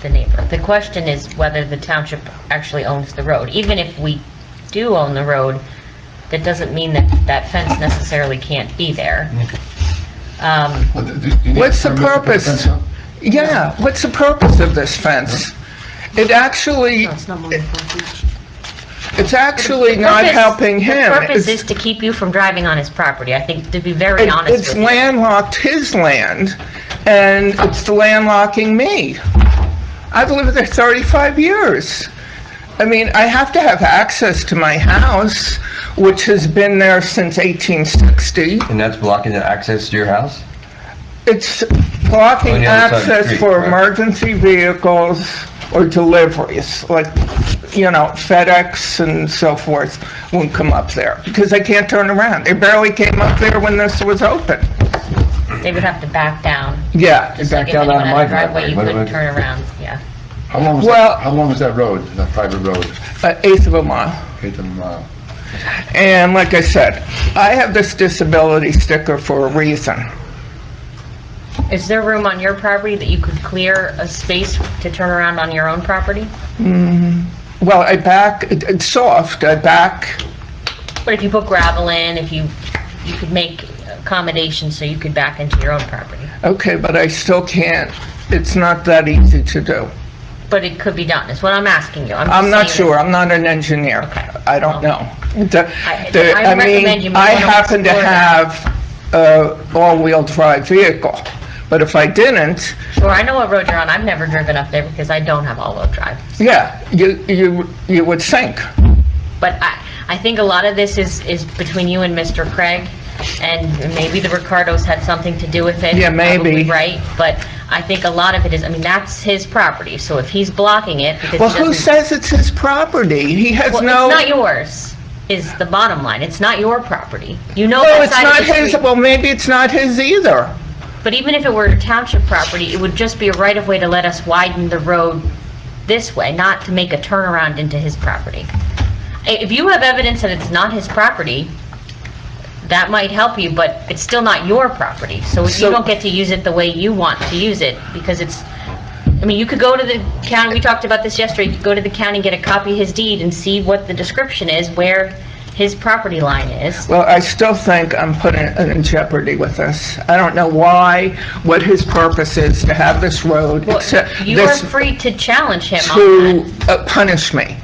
the neighbor. The question is whether the township actually owns the road. Even if we do own the road, that doesn't mean that that fence necessarily can't be there. What's the purpose? Yeah, what's the purpose of this fence? It actually, No, it's not more than 4 feet. it's actually not Purpose- helping him. The purpose It's- is to keep you from driving on his property, I think, to be very honest It's with you. landlocked his land, and it's landlocking me. I've lived there 35 years. I mean, I have to have access to my house, which has been there since 1860. And that's blocking the access to your house? It's On blocking the other side of the access street, for right? emergency vehicles or deliveries, like, FedEx and so forth won't come up there, because they can't turn around. They barely came up there when this was open. They would have to back down. Yeah. Just back like if down anyone on had my a driveway, you driveway. couldn't turn around, yeah. How long was Well- that, how long was that road, that private road? Eighth of a mile. Eighth of a mile. And like I said, I have this disability sticker for a reason. Is there room on your property that you could clear a space to turn around on your own property? Well, it's soft, I back, But if you put gravel in, if you could make accommodations so you could back into your own property. okay, but I still can't, it's not that easy to do. But it could be done, is what I'm asking you. I'm just not saying sure, I'm not an engineer. Okay. I don't know. I recommend you may I wanna happen to explore that. have a all-wheel drive vehicle, but if I didn't, Sure, I know what road you're on. I've never driven up there because I don't have all-wheel drive. yeah, you would sink. But I think a lot of this is between you and Mr. Craig, and maybe the Ricardos had something to do with it. Yeah, maybe. Probably right, but I think a lot of it is, I mean, that's his property, so if he's blocking it because he Well, who doesn't... says it's his property? He has Well, no... it's not yours, is the bottom line. It's not your property. You know No, that it's side not of the his, street. well, maybe it's not his either. But even if it were township property, it would just be a right-of-way to let us widen the road this way, not to make a turnaround into his property. If you have evidence that it's not his property, that might help you, but it's still not your property. So if you So- don't get to use it the way you want to use it, because it's, I mean, you could go to the county, we talked about this yesterday, you could go to the county, get a copy of his deed and see what the description is, where his property line is. Well, I still think I'm putting it in jeopardy with this. I don't know why, what his purpose is to have this road, Well, except you are this free to challenge him on to that. punish me.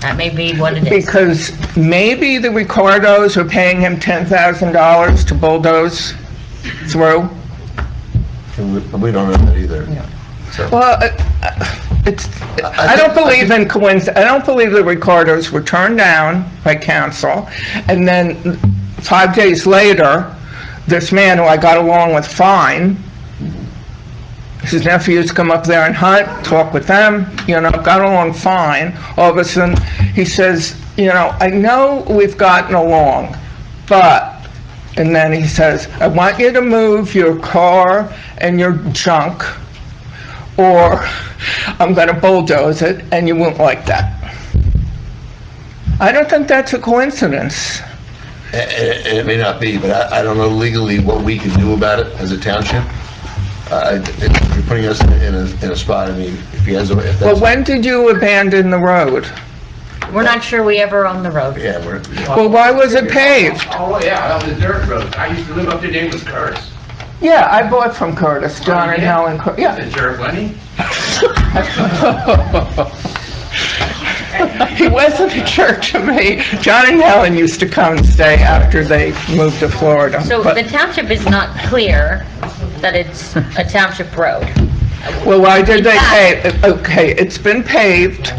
That may be what it is. Because maybe the Ricardos are paying him $10,000 to bulldoze through. And we don't know that either. So, Well, I don't believe in coincidence. I don't believe the Ricardos were turned down by council, and then 5 days later, this man who I got along with fine, his nephews come up there and hunt, talk with them, got along fine. All of a sudden, he says, I know we've gotten along, but, and then he says, I want you to move your car and your junk, or I'm going to bulldoze it, and you won't like that. I don't think that's a coincidence. it may not be, but I don't know legally what we can do about it as a township. You're putting us in a spot, I mean, if he has, if Well, that's, when did you abandon the road? We're not sure we ever owned the road. yeah, we're, Well, why was it paved? Oh, yeah, that was a dirt road. I used to live up there, name was Curtis. Yeah, I bought from Curtis, John and Helen, yeah. The jerk, wasn't he? He wasn't a jerk to me. John and Helen used to come and stay after they moved to Florida. So but- the township is not clear that it's a township road. Well, why did they In fact- pave it? Okay, it's been paved,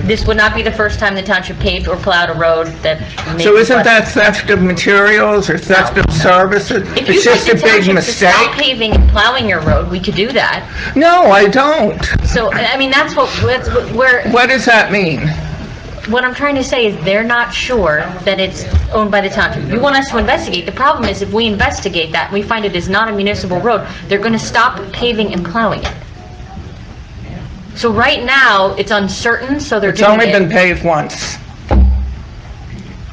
This would not be the first time the township paved or plowed a road that may so be isn't less- that theft of materials or theft of services? If you It's want just the a big township to stop mistake? paving and plowing your road, we could do that. No, I don't. So, I mean, that's what we're, What does that mean? what I'm trying to say is they're not sure that it's owned by the township. You want us to investigate. The problem is if we investigate that and we find it is not a municipal road, they're going to stop paving and plowing it. So right now, it's uncertain, so they're It's doing only it, been paved once.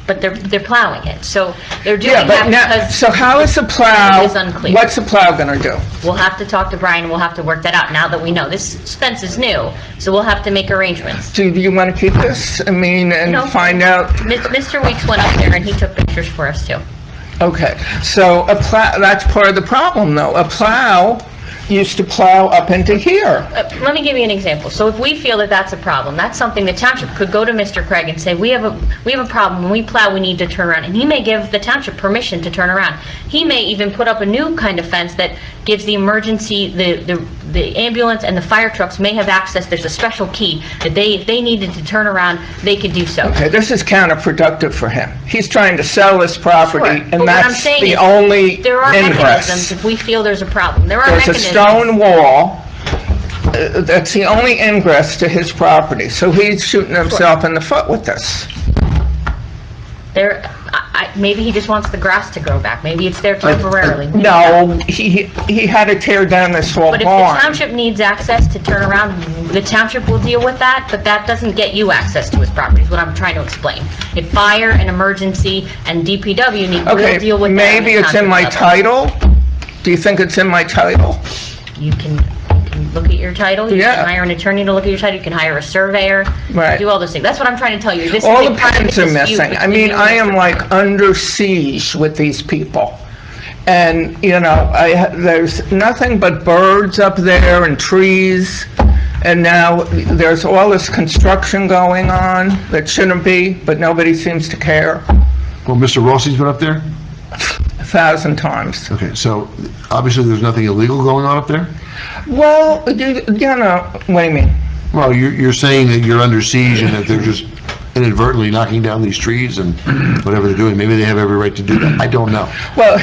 but they're plowing it. So they're doing Yeah, that but now, because so how is the plow, it is unclear. what's the plow gonna do? We'll have to talk to Brian, and we'll have to work that out now that we know. This fence is new, so we'll have to make arrangements. Do you wanna keep this? I mean, and No. find out, Mr. Weeks went up there and he took pictures for us too. Okay, so a plow, that's part of the problem, though. A plow used to plow up into here. Let me give you an example. So if we feel that that's a problem, that's something the township could go to Mr. Craig and say, we have a problem, when we plow, we need to turn around. And he may give the township permission to turn around. He may even put up a new kind of fence that gives the emergency, the ambulance and the fire trucks may have access. There's a special key that if they needed to turn around, they could do so. Okay, this is counterproductive for him. He's trying to sell this property, Sure. But and what I'm that's saying the is, only there are mechanisms ingress. if we feel there's a problem. There are There's a mechanisms. stone wall, that's the only ingress to his property, so he's shooting himself in the foot with this. Maybe he just wants the grass to grow back. Maybe it's there temporarily. No, he had to tear down this whole But if the barn. township needs access to turn around, the township will deal with that, but that doesn't get you access to his property, is what I'm trying to explain. If fire and emergency and DPW will Okay, deal with that. maybe it's in my title? Do you think it's in my title? You can look at your title, you Yeah. can hire an attorney to look at your title, you can hire a surveyor, Right. do all those things. That's what I'm trying to tell you. This All is a the private pens are dispute missing. I between mean, you I and am Mr. like Craig. under siege with these people. And, there's nothing but birds up there and trees. And now there's all this construction going on that shouldn't be, but nobody seems to care. Well, Mr. Rossi's been up there? 1,000 times. Okay, so obviously there's nothing illegal going on up there? Well, what do you mean? Well, you're saying that you're under siege and that they're just inadvertently knocking down these trees and whatever they're doing. Maybe they have every right to do that. I don't know. Well, one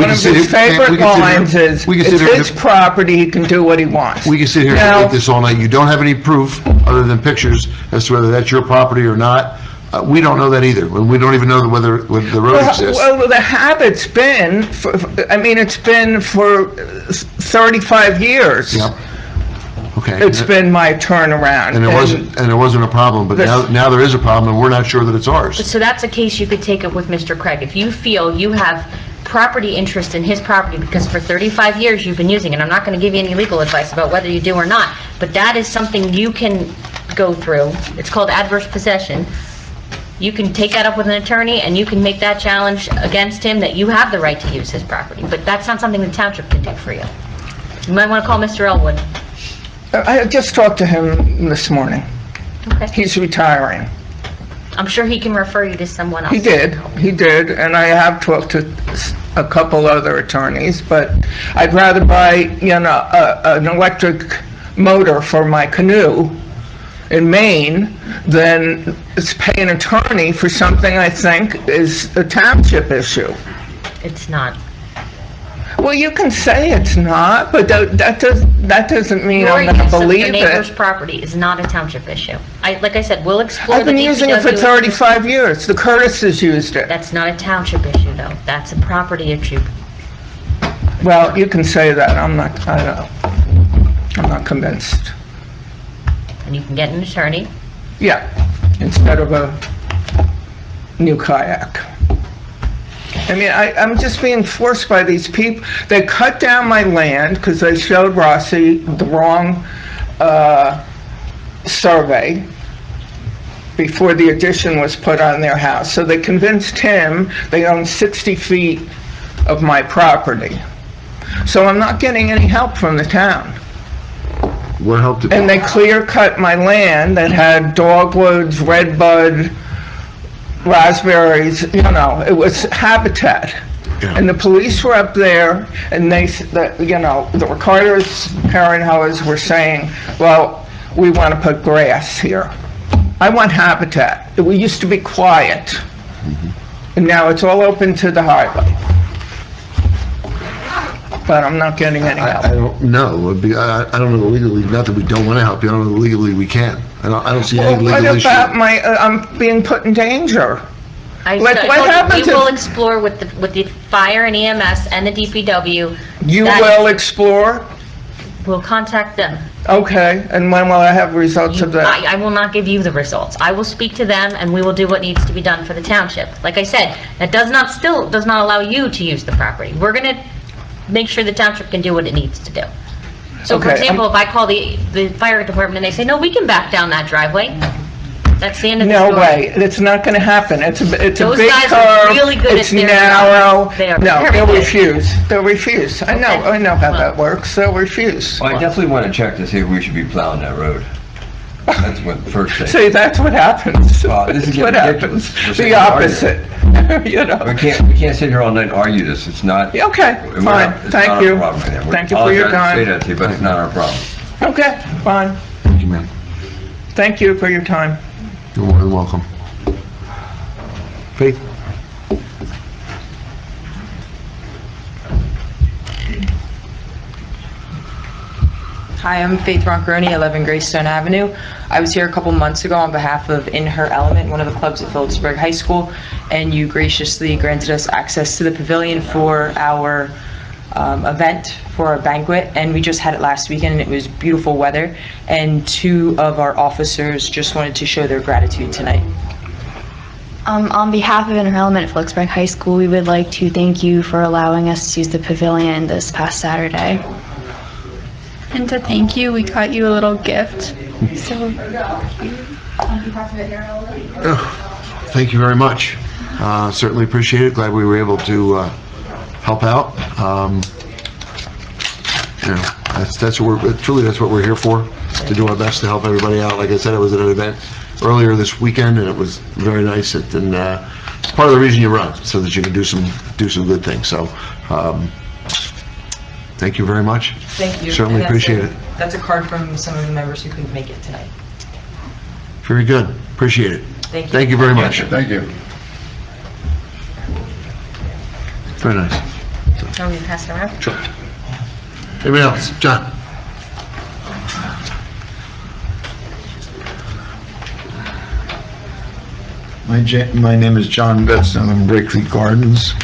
can of sit his here- favorite we can sit here- lines is, we can it's sit here- his property, he can do what he wants. We can sit here and Now- debate this all night. You don't have any proof other than pictures as to whether that's your property or not. We don't know that either. We don't even know whether the road exists. Well, the habit's been, it's been for 35 years. Yep. Okay. It's been my turnaround. And it wasn't a problem, but now there is a problem and we're not sure that it's ours. So that's a case you could take up with Mr. Craig. If you feel you have property interest in his property because for 35 years you've been using it, I'm not going to give you any legal advice about whether you do or not, but that is something you can go through. It's called adverse possession. You can take that up with an attorney and you can make that challenge against him that you have the right to use his property, but that's not something the township can do for you. You might want to call Mr. Elwood. I just talked to him this morning. Okay. He's retiring. I'm sure he can refer you to someone else. He did, and I have talked to a couple other attorneys, but I'd rather buy, an electric motor for my canoe in Maine than pay an attorney for something I think is a township issue. It's not. Well, you can say it's not, but that doesn't mean I'm going to believe Your use of the neighbor's it. property is not a township issue. Like I said, we'll explore I've the been using it for DPW. 35 years. The Curtises used it. That's not a township issue, though. That's a property issue. Well, you can say that. I'm not convinced. And you can get an attorney. Yeah, instead of a new kayak. I mean, I'm just being forced by these people. They cut down my land because they showed Rossi the wrong survey before the addition was put on their house. So they convinced him they own 60 feet of my property. So I'm not getting any help from the town. What help did? And they clear-cut my land that had dogwoods, redbud, raspberries, it was habitat. Yeah. And the police were up there, and the recorders, Herrenhauers were saying, well, we want to put grass here. I want habitat. We used to be quiet. And now it's all open to the highway. But I'm not getting any help. I don't know. I don't know legally, not that we don't want to help you, I don't know legally we can. I don't see any Well, legal issue. what about I'm being put in danger? I Like, told what you, happens we will if- explore with the fire and EMS and the DPW. You That- will explore? We'll contact them. Okay, and when will I have results of that? I will not give you the results. I will speak to them and we will do what needs to be done for the township. Like I said, that does not allow you to use the property. We're going to make sure the township can do what it needs to do. So for Okay, example, if I call the fire department and they say, no, we can back down that driveway, That's the end of the No story. way, it's not gonna happen, it's a Those big guys are curve, really good at it's their narrow. job. They are No, very they'll good. refuse, I know how that works, they'll refuse. Well, I definitely want to check to see if we should be plowing that road. That's what the first thing. See, that's what happens. Well, this is That's what getting ridiculous. happens. We're sitting The here arguing. opposite, you know. We can't sit here all night and argue this, it's not. Okay, we're not- fine, it's thank not you. our problem right now. Thank you for your I'll try to say time. that to you, but it's not our problem. Okay, fine. Thank you, ma'am. Thank you for your time. You're more than welcome. Faith? Hi, I'm Faith Roncaroni, 11 Greystone Avenue. I was here a couple months ago on behalf of In Her Element, one of the clubs at Phillipsburg High School, and you graciously granted us access to the pavilion for our event, for our banquet, and we just had it last weekend, and it was beautiful weather, and 2 of our officers just wanted to show their gratitude tonight. On behalf of In Her Element at Phillipsburg High School, we would like to thank you for allowing us to use the pavilion this past Saturday. And to thank you, we got you a little gift. So, Thank you very much. Certainly appreciate it. Glad we were able to help out. You know, that's what we're here for, to do our best to help everybody out. Like I said, I was at an event earlier this weekend, and it was very nice. And it's part of the reason you run, so that you can do some good things. So, thank you very much. Thank you. Certainly And that's appreciate it. That's a card from some of the members who couldn't make it tonight. Very good. Appreciate it. Thank you. Thank you very much. Thank you. Very nice. Want me to pass it around? Sure. Anybody else? John? My name is John Betts, and I'm in Brakely Gardens.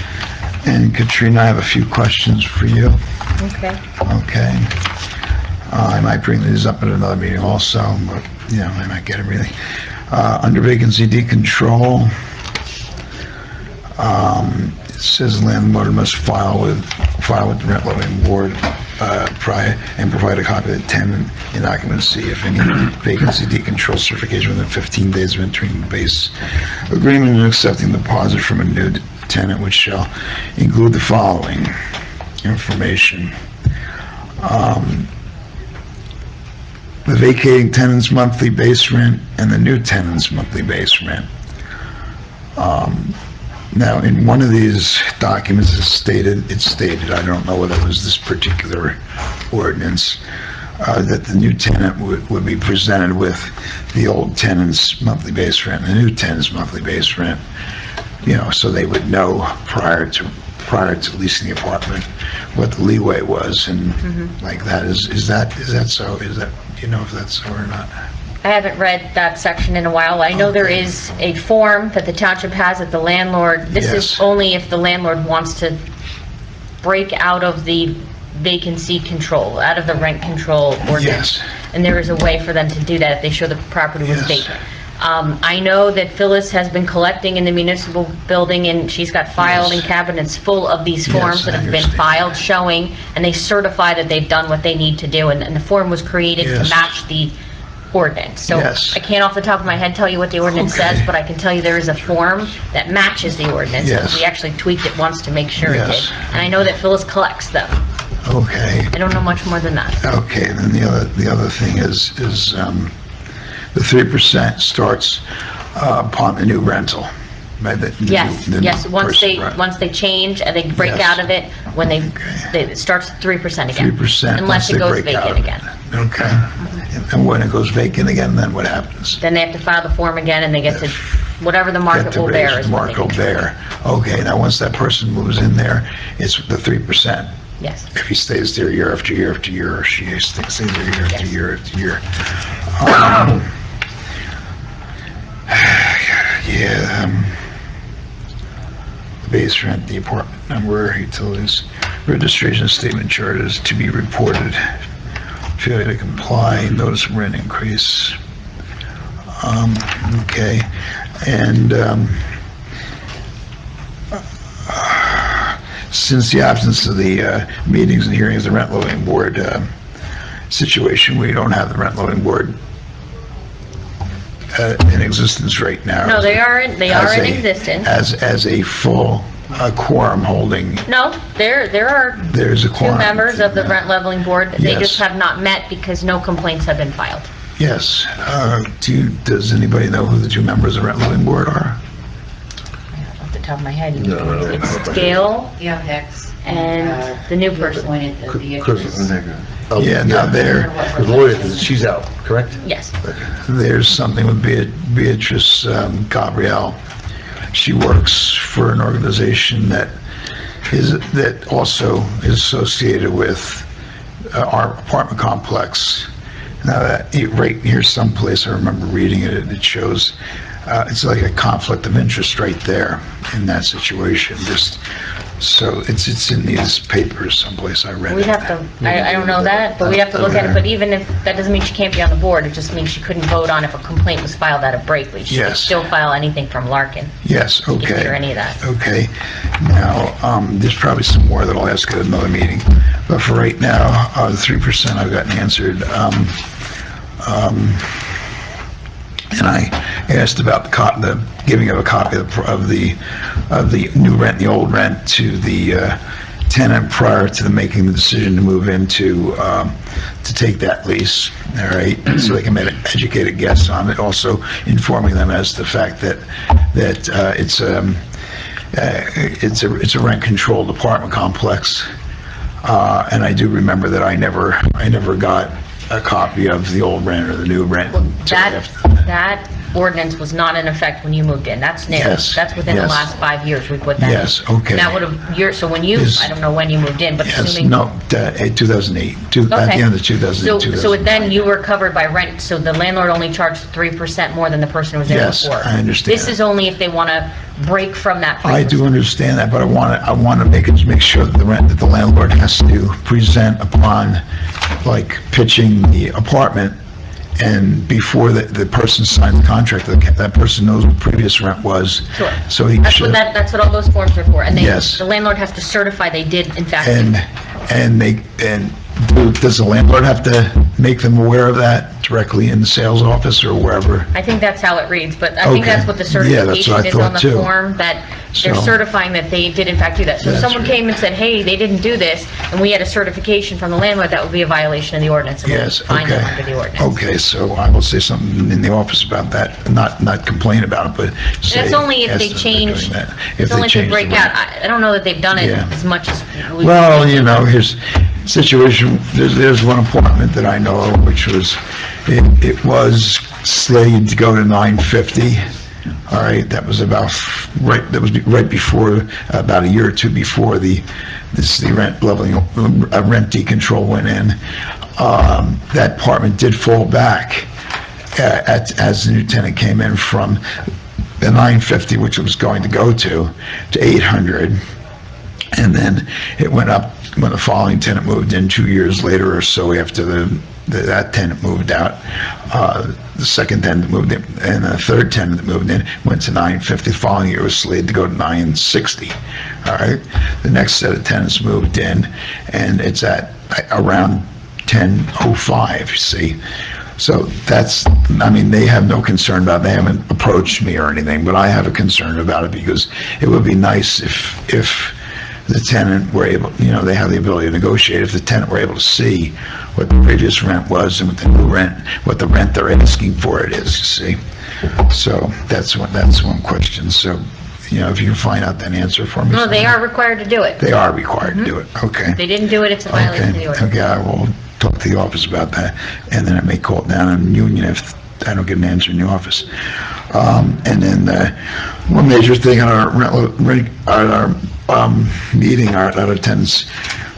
And Katrina, I have a few questions for you. Okay. Okay. I might bring these up at another meeting also, but, you know, I might get them really. Under vacancy decontrol, it says landlord must file with the rent levy board prior and provide a copy of the tenant in occupancy if any vacancy decontrol certification within 15 days of entering the base agreement and accepting the deposit from a new tenant, which shall include the following information. The vacating tenant's monthly base rent and the new tenant's monthly base rent. Now, in one of these documents, it's stated, I don't know whether it was this particular ordinance, that the new tenant would be presented with the old tenant's monthly base rent and the new tenant's monthly base rent, you know, so they would know prior to leasing the apartment what the leeway was, and like that. Is that so? Do you know if that's so or not? I haven't read that section in a while. I know there is a form that the township has that the landlord, this is only if the landlord wants to break out of the vacancy control, out of the rent control ordinance. And there is a way for them to do that if they show the property was vacant. I know that Phyllis has been collecting in the municipal building, and she's got filing cabinets full of these forms that have been filed showing, and they certify that they've done what they need to do, and the form was created to match the ordinance. So I can't off the top of my head tell you what the ordinance says, but I can tell you there is a form that matches the ordinance. We actually tweaked it once to make sure it did. And I know that Phyllis collects them. Okay. I don't know much more than that. Okay, then the other thing is the 3% starts upon the new rental. Right? Yes, once they change and they break out of it, when it starts at 3% again. 3% Unless it goes vacant again. Okay. And when it goes vacant again, then what happens? Then they have to file the form again, and they get to, whatever the market will bear is what they Market will bear. Okay, now once that person moves in there, it's the 3%. Yes. If he stays there year after year after year, or she stays there year after year after year. The base rent, the apartment number, utilities, registration statement charges to be reported. Failure to comply, notice of rent increase. Okay, and since the absence of the meetings and hearings of the rent loading board situation, we don't have the rent loading board in existence right now. No, they are in As a- existence. As a full quorum holding, No, there are there's a two quorum. members of the rent leveling board. They just Yes. have not met because no complaints have been filed. Yes. Does anybody know who the two members of the rent leveling board are? Off the top of my head. It's Gail Yeah, Hicks. and the new person. Appointed the Chris. Yeah, now Because Lloyd, she's out, correct? Yes. there's something with Beatrice Gabrielle. She works for an organization that also is associated with our apartment complex. Now that, right here someplace, I remember reading it, it shows, it's like a conflict of interest right there in that situation, just, so it's in these papers someplace, I read it. We'd have to, I don't know that, but we have to look at it. But even if, that doesn't mean she can't be on the board. It just means she couldn't vote on if a complaint was filed at a break. But she could Yes. still file anything from Larkin. Yes, She can okay. hear any of that. Okay, now, there's probably some more that I'll ask at another meeting, but for right now, the 3% I've gotten answered. And I asked about the giving of a copy of the new rent, the old rent to the tenant prior to them making the decision to move into, to take that lease, all right? So they can make an educated guess on it, also informing them as to the fact that it's a rent-controlled apartment complex. And I do remember that I never got a copy of the old rent or the new rent. That ordinance was not in effect when you moved in. That's new. Yes, That's within the yes. last 5 years we put that in. Yes, okay. That would have, so when you, Is- I don't know when you moved in, but Yes, assuming. no, 2008, at the Okay. end of 2008, So then you were covered by rent, so the landlord only charged 3% more than the person who was there Yes, before. I understand This that. is only if they want to break from that 3%. I do understand that, but I want to make sure that that the landlord has to present upon, like, pitching the apartment, and before the person signs the contract, that person knows what previous rent was. Sure. So he That's should, that's what all those forms are for. And Yes. the landlord has to certify they did in fact. does the landlord have to make them aware of that directly in the sales office or wherever? I think that's how it reads, but I think Okay. that's what the Yeah, that's certification what I is on thought the too. form, that they're So- certifying that they did in fact do that. So if That's someone right. came and said, hey, they didn't do this, and we had a certification from the landlord, that would be a violation of the ordinance. and we'd Yes, fine them okay. under the ordinance. Okay, so I will say something in the office about that, not complain about it, but say. That's only if ask they them change, doing that. it's only if they change the break rent. out. I don't know that they've done it Yeah. as much as. we- Well, here's situation, there's one apartment that I know of, which was, it was slated to go to 950. All right, that was right before, about a year or two before the rent leveling, rent decontrol went in. That apartment did fall back as the new tenant came in from the 950, which it was going to go to 800. And then it went up when the following tenant moved in 2 years later or so after that tenant moved out. The second tenant moved in, and the third tenant that moved in went to 950. The following year was slated to go to 960. All right. The next set of tenants moved in, and it's at around 1005, you see. So they have no concern about it. They haven't approached me or anything, but I have a concern about it because it would be nice if the tenant were able, they have the ability to negotiate. If the tenant were able to see what the previous rent was and what the new rent, what the rent they're asking for it is, you see. So that's one question. So, if you can find out that answer for me. No, they are required to do it. They are required to do it, okay. If they didn't do it, it's a violation of the ordinance. Okay, I will talk to the office about that, and then I may call it down on Union if I don't get an answer in the office. And then one major thing on our meeting, our attendance,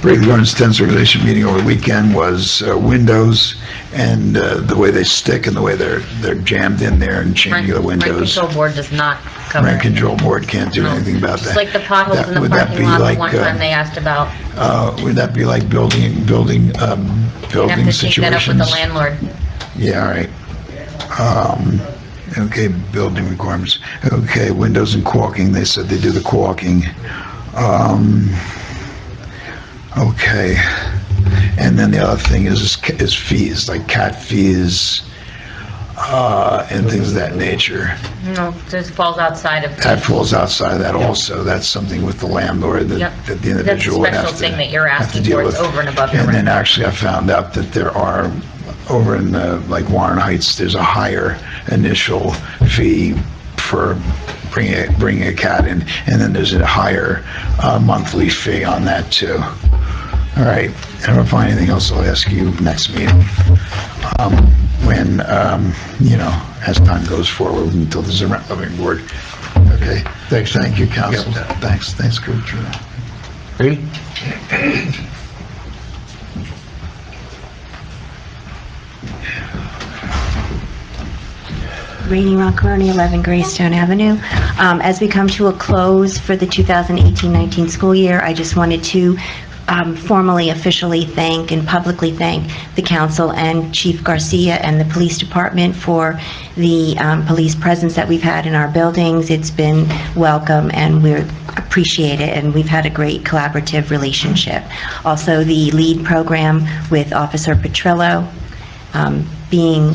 regular attendance organization meeting over the weekend was windows and the way they stick and the way they're jammed in there and changing the Rent windows. control board does not cover Rent it. control board can't do anything about that. Just like the potholes in the Would that parking be lot the like, one time they asked about. Would that be like building You have to take that up with the situations? landlord. Yeah, all right. Okay, building requirements. Okay, windows and caulking, they said they do the caulking. Okay. And then the other thing is fees, like cat fees. and things of that nature. No, this falls outside of. That falls outside of that also. That's something with the landlord Yep. that the individual would have to. That's a special thing that you're have to asking deal for, it's with. over and above your And then rent. actually I found out that there are, over in like Warren Heights, there's a higher initial fee for bringing a cat in, and then there's a higher monthly fee on that too. All right, if I don't find anything else, I'll ask you next meeting. When, as time goes forward until there's a rent levy board. Okay? Thanks. Thank you, council. Thanks, Katrina. Ready? Rainey Roncaroni, 11 Greystone Avenue. As we come to a close for the 2018-19 school year, I just wanted to formally, officially thank and publicly thank the council and Chief Garcia and the police department for the police presence that we've had in our buildings. It's been welcome and we appreciate it, and we've had a great collaborative relationship. Also, the lead program with Officer Petrillo, being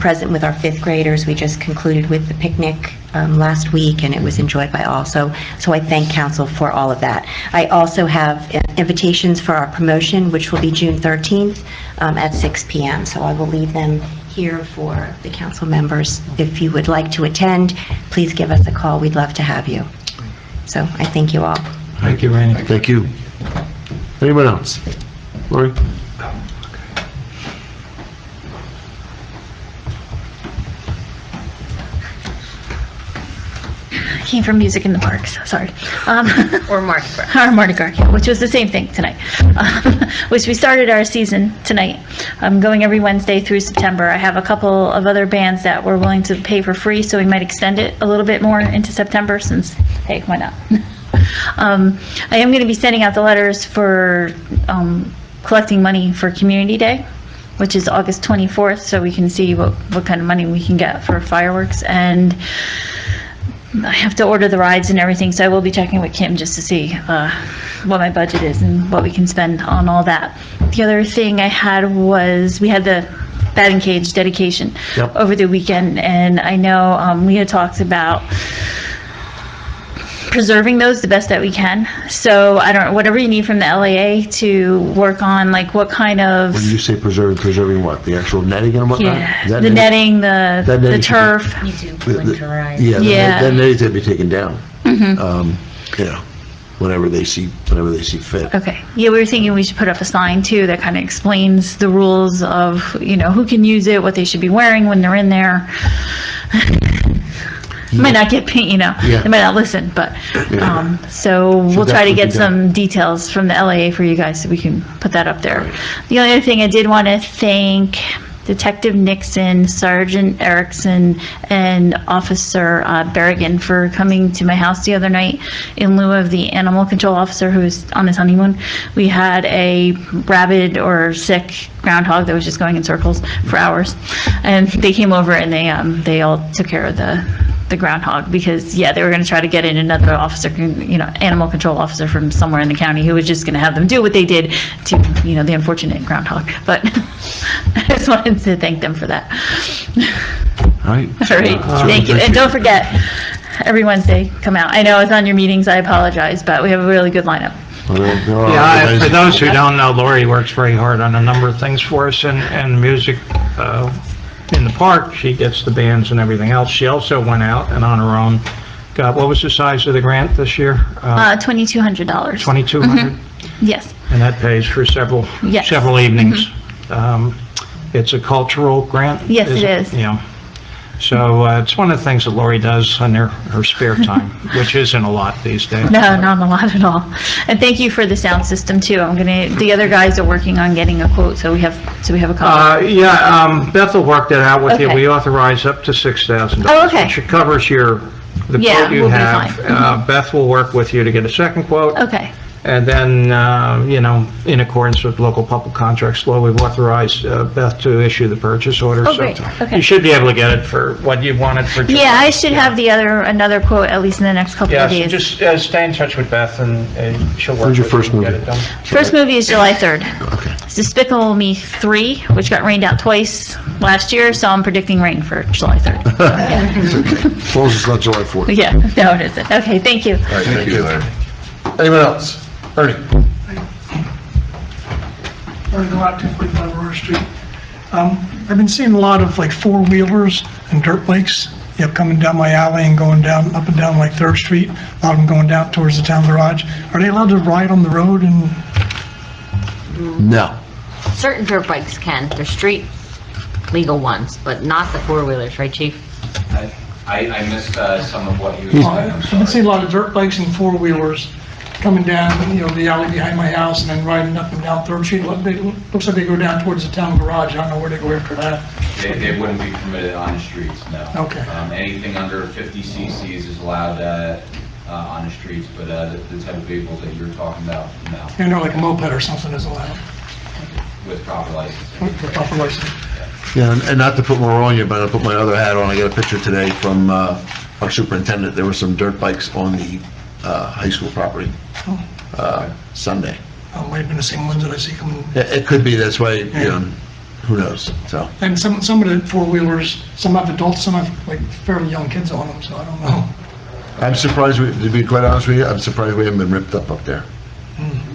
present with our fifth graders. We just concluded with the picnic last week, and it was enjoyed by all. So I thank council for all of that. I also have invitations for our promotion, which will be June 13th at 6 p.m. So I will leave them here for the council members. If you would like to attend, please give us a call. We'd love to have you. So I thank you all. Thank you, Randy. Thank you. Anyone else? Lori? Came from Music in the Parks, sorry. Or Mardi Gras. Or Mardi Gras, yeah, which was the same thing tonight. Which we started our season tonight, going every Wednesday through September. I have a couple of other bands that were willing to pay for free, so we might extend it a little bit more into September since, hey, why not? I am going to be sending out the letters for collecting money for Community Day, which is August 24th, so we can see what kind of money we can get for fireworks. And I have to order the rides and everything, so I will be checking with Kim just to see what my budget is and what we can spend on all that. The other thing I had was, we had the batting cage dedication over the weekend, and I know we had talked about preserving those the best that we can. So I don't know, whatever you need from the LAA to work on, like what kind of... When you say preserving what? The actual netting and whatnot? Yeah, Is that the netting, the netting turf. You do winterize. Yeah, that netting's to be taken down. Mhm. Whenever they see fit. Okay. Yeah, we were thinking we should put up a sign too that kind of explains the rules of, who can use it, what they should be wearing when they're in there. Might not get paid, they might not listen, but, so we'll try to get some details from the LAA for you guys so we can put that up there. The only other thing I did want to thank Detective Nixon, Sergeant Erickson, and Officer Berrigan for coming to my house the other night in lieu of the animal control officer who was on his honeymoon. We had a rabid or sick groundhog that was just going in circles for hours, and they came over and they all took care of the groundhog, because they were going to try to get in another officer, animal control officer from somewhere in the county who was just going to have them do what they did to, the unfortunate groundhog. But I just wanted to thank them for that. All right. All right, thank you. And don't forget, every Wednesday, come out. I know it's on your meetings, I apologize, but we have a really good lineup. Yeah, for those who don't know, Lori works very hard on a number of things for us, and music in the park. She gets the bands and everything else. She also went out and on her own got, what was the size of the grant this year? $2,200. $2,200? Yes. And that pays for several evenings. It's a cultural grant? Yes, it is. Yeah. So it's one of the things that Lori does in her spare time, which isn't a lot these days. No, not a lot at all. And thank you for the sound system too. The other guys are working on getting a quote, so we have a copy. Beth will work that out with you. Okay. We authorize up to $6,000. Oh, okay. Which covers the quote you we'll be have. fine. Beth will work with you to get a second quote. Okay. And then, in accordance with local public contracts law, we've authorized Beth to issue the purchase order. Oh, So great. Okay. you should be able to get it for what you wanted for July. Yeah, I should have another quote at least in the next couple of Yeah, so days. just stay in touch with Beth and she'll work When's your with you first and get movie? it done. First movie is July 3rd. Okay. Despicable Me 3, which got rained out twice last year, so I'm predicting rain for July 3rd. It's okay. As long as it's not July 4th. Yeah, no, it isn't. Okay, thank you. All right, thank you. Anyone else? Ernie? Ernie Gallat, 245 Aurora Street. I've been seeing a lot of like four-wheelers and dirt bikes, coming down my alley and going down, up and down like 3rd Street. A lot of them going down towards the town garage. Are they allowed to ride on the road and? No. Certain dirt bikes can, they're street legal ones, but not the four-wheelers, right, chief? I missed some of what you were saying. I've been seeing a lot of dirt bikes and four-wheelers coming down, the alley behind my house and then riding up and down 3rd Street. Looks like they go down towards the town garage. I don't know where they go after that. They wouldn't be permitted on the streets, no. Okay. Anything under 50 cc's is allowed on the streets, but the type of vehicles that you're talking about, no, I know like a moped or something is allowed with proper license. with proper license. Yeah, and not to put more on you, but I'll put my other hat on. I got a picture today from our superintendent. There were some dirt bikes on the high school property Sunday. Might have been the same ones that I see coming. It could be, that's why, who knows, so. And some of the four-wheelers, some have adults, some have like fairly young kids on them, so I don't know. I'm surprised, to be quite honest with you, I'm surprised we haven't been ripped up there.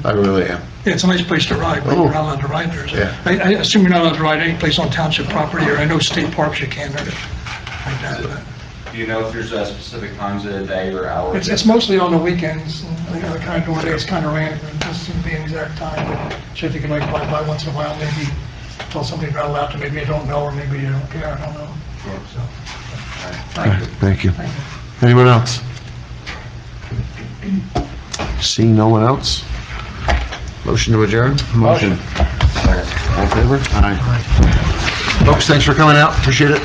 I really am. Yeah, it's a nice place to ride, but you're not allowed to ride there. So Yeah. I assume you're not allowed to ride any place on township property, or I know state parks you can, or like that, but Do you know if there's specific times of the day or hours? it's mostly on the weekends, and the kind of door days kind of random, it doesn't seem to be an exact time, but sure if you can like ride by once in a while, maybe tell somebody you're not allowed to, maybe you don't know, or maybe you don't care, I don't know. So, Thank you. Anyone else? Seeing no one else? Motion to adjourn? Motion. All in favor? Aye. Folks, thanks for coming out, appreciate it.